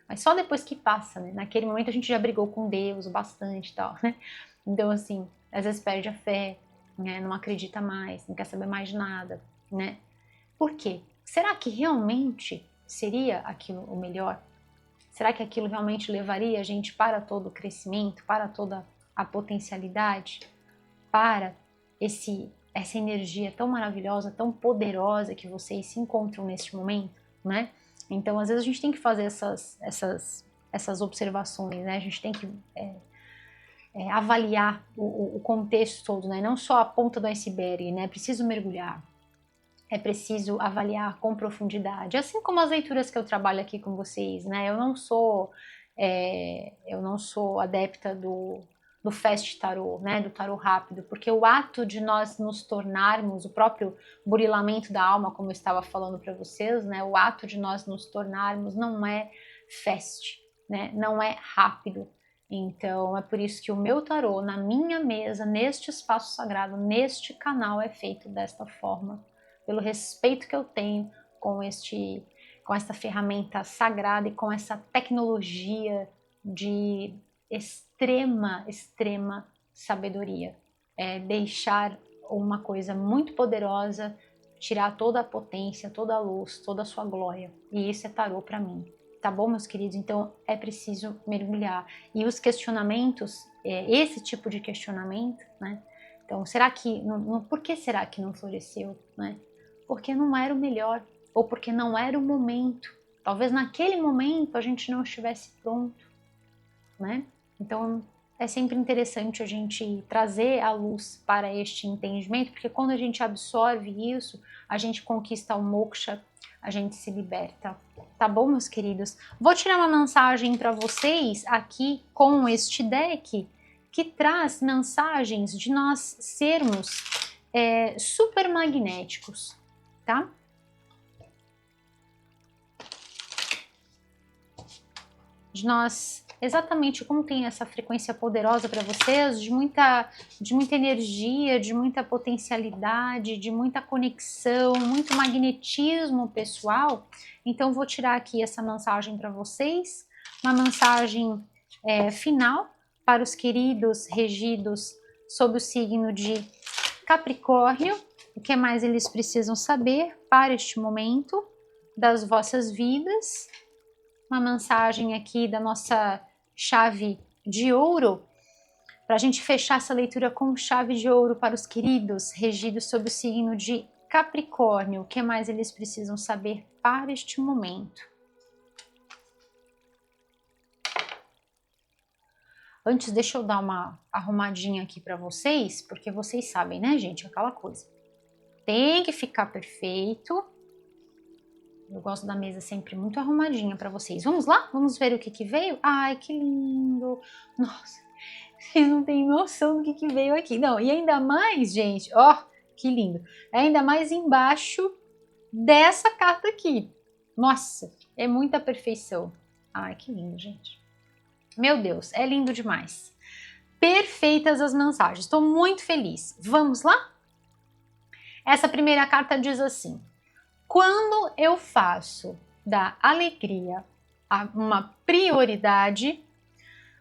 Mas só depois que passa, né? Naquele momento a gente já brigou com Deus bastante e tal, né? Então, assim, às vezes perde a fé, né? Não acredita mais, não quer saber mais de nada, né? Por quê? Será que realmente seria aquilo o melhor? Será que aquilo realmente levaria a gente para todo o crescimento, para toda a potencialidade, para essa energia tão maravilhosa, tão poderosa que vocês se encontram neste momento, né? Então, às vezes a gente tem que fazer essas essas observações, né? A gente tem que avaliar o contexto todo, né? Não só a ponta do iceberg, né? É preciso mergulhar, é preciso avaliar com profundidade, assim como as leituras que eu trabalho aqui com vocês, né? Eu não sou adepta do fast tarot, né? Do tarot rápido, porque o ato de nós nos tornarmos, o próprio burilamento da alma, como eu estava falando para vocês, né? O ato de nós nos tornarmos não é fast, né? Não é rápido. Então é por isso que o meu tarô na minha mesa, neste espaço sagrado, neste canal é feito desta forma, pelo respeito que eu tenho com essa ferramenta sagrada e com essa tecnologia de extrema sabedoria. É deixar uma coisa muito poderosa tirar toda a potência, toda a luz, toda a sua glória. E isso é tarô para mim. Tá bom, meus queridos? Então é preciso mergulhar. E os questionamentos, esse tipo de questionamento, né? Então, por que será que não floresceu, né? Porque não era o melhor, ou porque não era o momento. Talvez naquele momento a gente não estivesse pronto, né? Então é sempre interessante a gente trazer a luz para este entendimento, porque quando a gente absorve isso, a gente conquista o moksha, a gente se liberta. Tá bom, meus queridos? Vou tirar uma mensagem para vocês aqui com este deck, que traz mensagens de nós sermos super magnéticos, tá? De nós, exatamente como tem essa frequência poderosa para vocês, de muita energia, de muita potencialidade, de muita conexão, muito magnetismo pessoal. Então vou tirar aqui essa mensagem para vocês, uma mensagem final para os queridos regidos sob o signo de Capricórnio. O que mais eles precisam saber para este momento das vossas vidas? Uma mensagem aqui da nossa chave de ouro, para a gente fechar essa leitura com chave de ouro para os queridos regidos sob o signo de Capricórnio. O que mais eles precisam saber para este momento? Antes, deixa eu dar uma arrumadinha aqui para vocês, porque vocês sabem, né, gente? Aquela coisa. Tem que ficar perfeito. Eu gosto da mesa sempre muito arrumadinha para vocês. Vamos lá? Vamos ver o que veio? Ai, que lindo! Nossa, vocês não têm noção do que veio aqui. Não, e ainda mais, gente, ó, que lindo. Ainda mais embaixo dessa carta aqui. Nossa, é muita perfeição. Ai, que lindo, gente. Meu Deus, é lindo demais. Perfeitas as mensagens. Estou muito feliz. Vamos lá? Essa primeira carta diz assim: quando eu faço da alegria uma prioridade,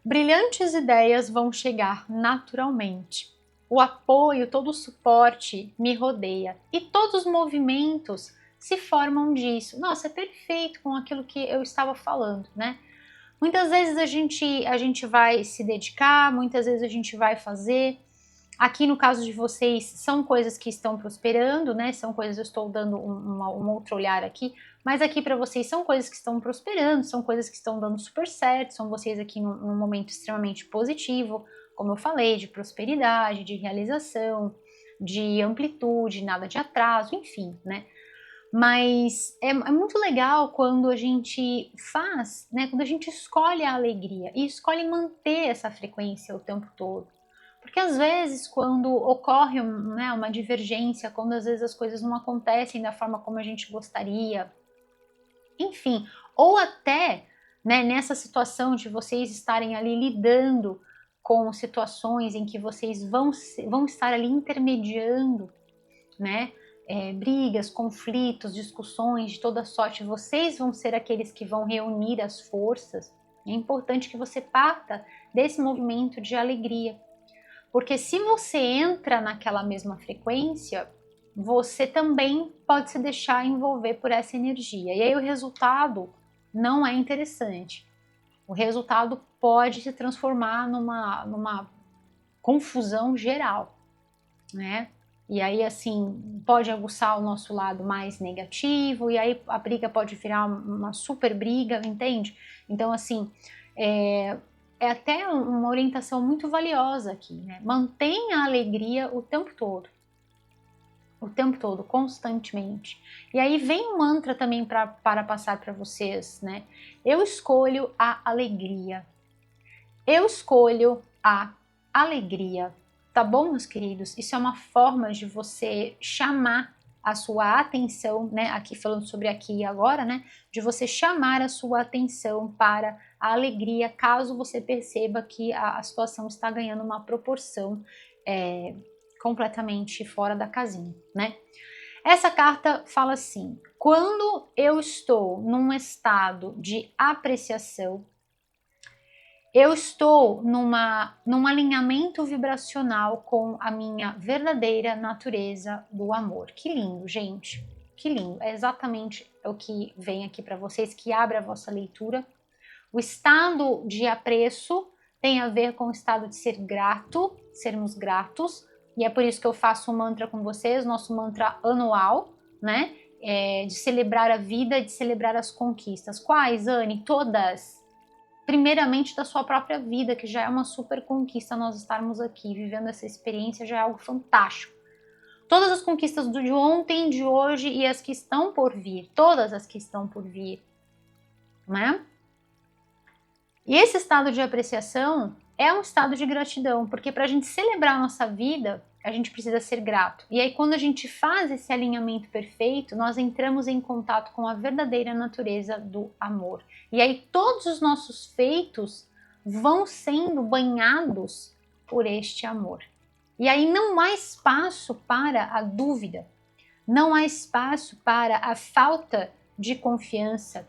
brilhantes ideias vão chegar naturalmente. O apoio, todo o suporte me rodeia e todos os movimentos se formam disso. Nossa, é perfeito com aquilo que eu estava falando, né? Muitas vezes a gente vai se dedicar, muitas vezes a gente vai fazer. Aqui no caso de vocês, são coisas que estão prosperando, né? São coisas, eu estou dando um outro olhar aqui, mas aqui para vocês são coisas que estão prosperando, são coisas que estão dando super certo, são vocês aqui num momento extremamente positivo, como eu falei, de prosperidade, de realização, de amplitude, nada de atraso, enfim, né? Mas é muito legal quando a gente faz, né? Quando a gente escolhe a alegria e escolhe manter essa frequência o tempo todo. Porque às vezes quando ocorre uma divergência, quando às vezes as coisas não acontecem da forma como a gente gostaria, enfim, ou até nessa situação de vocês estarem ali lidando com situações em que vocês vão estar ali intermediando, né? Brigas, conflitos, discussões de toda sorte, vocês vão ser aqueles que vão reunir as forças. É importante que você parta desse movimento de alegria. Porque se você entra naquela mesma frequência, você também pode se deixar envolver por essa energia. E aí o resultado não é interessante. O resultado pode se transformar numa confusão geral, né? E aí, assim, pode aguçar o nosso lado mais negativo, e aí a briga pode virar uma super briga, entende? Então, assim, É até uma orientação muito valiosa aqui, né? Mantenha a alegria o tempo todo, constantemente. E aí vem um mantra também para passar para vocês, né? Eu escolho a alegria. Eu escolho a alegria. Tá bom, meus queridos? Isso é uma forma de você chamar a sua atenção, né? Aqui falando sobre aqui e agora, né? De você chamar a sua atenção para a alegria, caso você perceba que a situação está ganhando uma proporção completamente fora da casinha, né? Essa carta fala assim: quando eu estou num estado de apreciação, eu estou num alinhamento vibracional com a minha verdadeira natureza do amor. Que lindo, gente. Que lindo. É exatamente o que vem aqui para vocês, que abre a vossa leitura. O estado de apreço tem a ver com o estado de ser grato, sermos gratos. E é por isso que eu faço um mantra com vocês, nosso mantra anual, né? De celebrar a vida, de celebrar as conquistas. Quais, Anne? Todas. Primeiramente da sua própria vida, que já é uma super conquista nós estarmos aqui, vivendo essa experiência já é algo fantástico. Todas as conquistas de ontem, de hoje e as que estão por vir, todas as que estão por vir, né? E esse estado de apreciação é um estado de gratidão, porque para a gente celebrar a nossa vida, a gente precisa ser grato. E aí quando a gente faz esse alinhamento perfeito, nós entramos em contato com a verdadeira natureza do amor. E aí todos os nossos feitos vão sendo banhados por este amor. E aí não há espaço para a dúvida, não há espaço para a falta de confiança,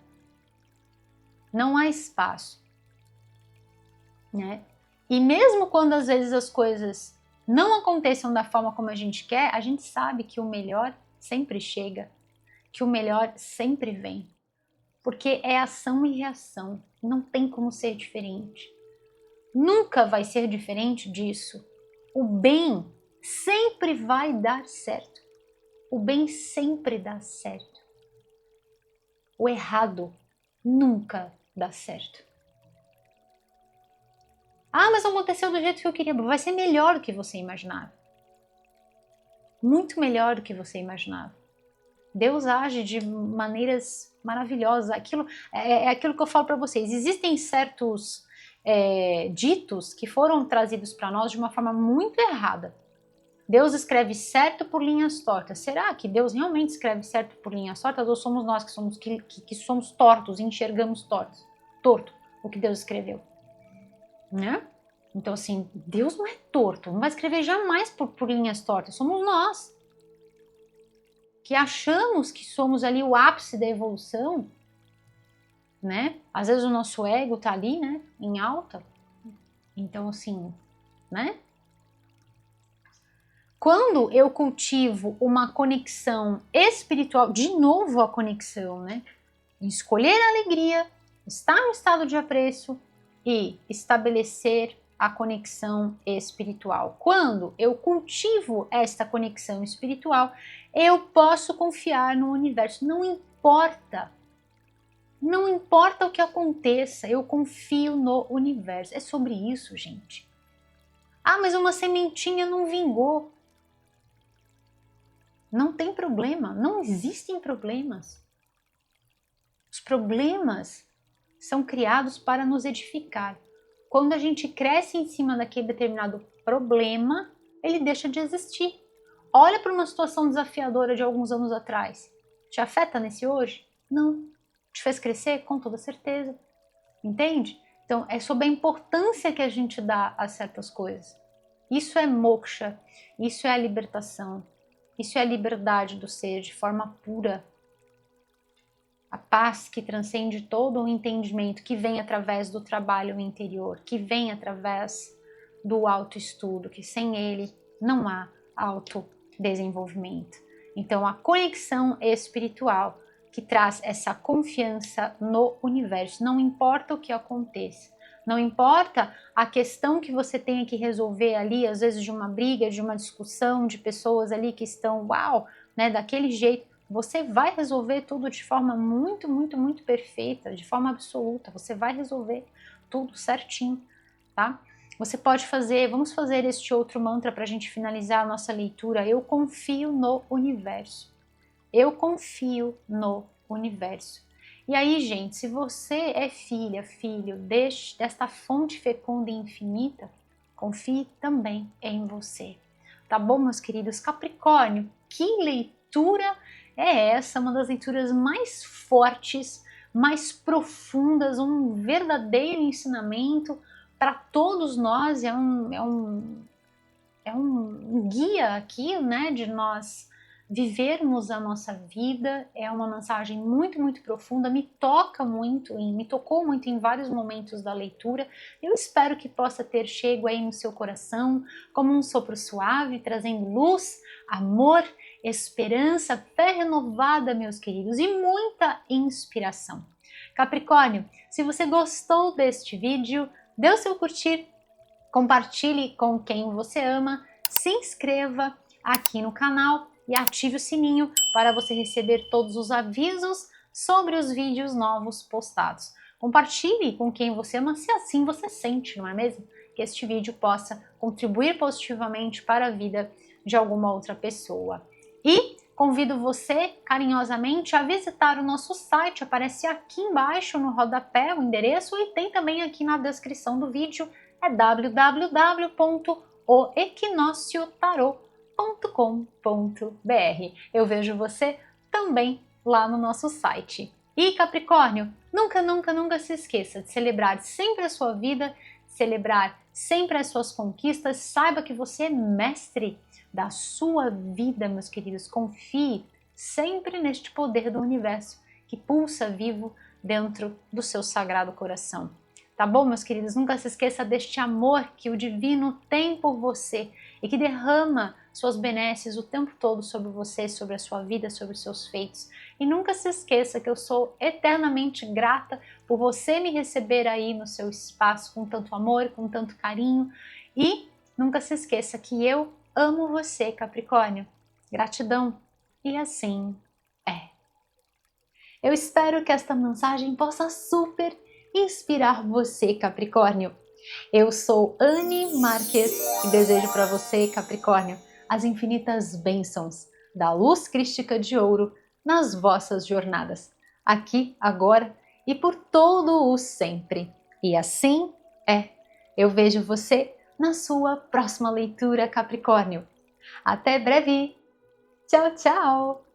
não há espaço, né? E mesmo quando às vezes as coisas não aconteçam da forma como a gente quer, a gente sabe que o melhor sempre chega, que o melhor sempre vem. Porque é ação e reação, não tem como ser diferente. Nunca vai ser diferente disso. O bem sempre vai dar certo. O bem sempre dá certo. O errado nunca dá certo. Ah, mas aconteceu do jeito que eu queria. Vai ser melhor do que você imaginava. Muito melhor do que você imaginava. Deus age de maneiras maravilhosas. Aquilo é aquilo que eu falo para vocês. Existem certos ditos que foram trazidos para nós de uma forma muito errada. Deus escreve certo por linhas tortas. Será que Deus realmente escreve certo por linhas tortas? Ou somos nós que somos tortos, enxergamos torto o que Deus escreveu? Né? Então assim, Deus não é torto, não vai escrever jamais por linhas tortas, somos nós que achamos que somos ali o ápice da evolução, né? Às vezes o nosso ego tá ali, né, em alta. Então assim, né? Quando eu cultivo uma conexão espiritual, de novo a conexão, né? Escolher a alegria, estar no estado de apreço e estabelecer a conexão espiritual. Quando eu cultivo esta conexão espiritual, eu posso confiar no universo. Não importa o que aconteça, eu confio no universo. É sobre isso, gente. Ah, mas uma sementinha não vingou. Não tem problema, não existem problemas. Os problemas são criados para nos edificar. Quando a gente cresce em cima daquele determinado problema, ele deixa de existir. Olha para uma situação desafiadora de alguns anos atrás. Te afeta nesse hoje? Não. Te fez crescer? Com toda certeza. Entende? Então, é sobre a importância que a gente dá a certas coisas. Isso é moksha, isso é a libertação, isso é a liberdade do ser de forma pura. A paz que transcende todo o entendimento, que vem através do trabalho interior, que vem através do autoestudo, que sem ele não há autodesenvolvimento. Então, a conexão espiritual que traz essa confiança no universo, não importa o que aconteça, não importa a questão que você tenha que resolver ali, às vezes de uma briga, de uma discussão, de pessoas ali que estão, uau, né, daquele jeito, você vai resolver tudo de forma muito, muito, muito perfeita, de forma absoluta. Você vai resolver tudo certinho, tá? Você pode fazer, vamos fazer este outro mantra para a gente finalizar a nossa leitura. Eu confio no universo. Eu confio no universo. E aí, gente, se você é filha, filho desta fonte fecunda e infinita, confie também em você. Tá bom, meus queridos? Capricórnio, que leitura é essa? Uma das leituras mais fortes, mais profundas, um verdadeiro ensinamento para todos nós. É um guia aqui, né, de nós vivermos a nossa vida. É uma mensagem muito, muito profunda, me tocou muito em vários momentos da leitura. Eu espero que possa ter chego aí no seu coração como um sopro suave, trazendo luz, amor, esperança, fé renovada, meus queridos, e muita inspiração. Capricórnio, se você gostou deste vídeo, dê o seu curtir, compartilhe com quem você ama, se inscreva aqui no canal e ative o sininho para você receber todos os avisos sobre os vídeos novos postados. Compartilhe com quem você ama, se assim você sente, não é mesmo? Que este vídeo possa contribuir positivamente para a vida de alguma outra pessoa. E convido você carinhosamente a visitar o nosso site, aparece aqui embaixo no rodapé o endereço e tem também aqui na descrição do vídeo, é www.oequinociotarot.com.br. Eu vejo você também lá no nosso site. E Capricórnio, nunca, nunca, nunca se esqueça de celebrar sempre a sua vida, celebrar sempre as suas conquistas. Saiba que você é mestre da sua vida, meus queridos. Confie sempre neste poder do universo que pulsa vivo dentro do seu sagrado coração. Tá bom, meus queridos? Nunca se esqueça deste amor que o divino tem por você e que derrama suas benesses o tempo todo sobre você, sobre a sua vida, sobre os seus feitos. E nunca se esqueça que eu sou eternamente grata por você me receber aí no seu espaço com tanto amor, com tanto carinho. E nunca se esqueça que eu amo você, Capricórnio. Gratidão. E assim é. Eu espero que esta mensagem possa super inspirar você, Capricórnio. Eu sou Anne Marques e desejo para você, Capricórnio, as infinitas bênçãos da luz crística de ouro nas vossas jornadas, aqui, agora e por todo o sempre. E assim é. Eu vejo você na sua próxima leitura, Capricórnio. Até breve! Tchau, tchau!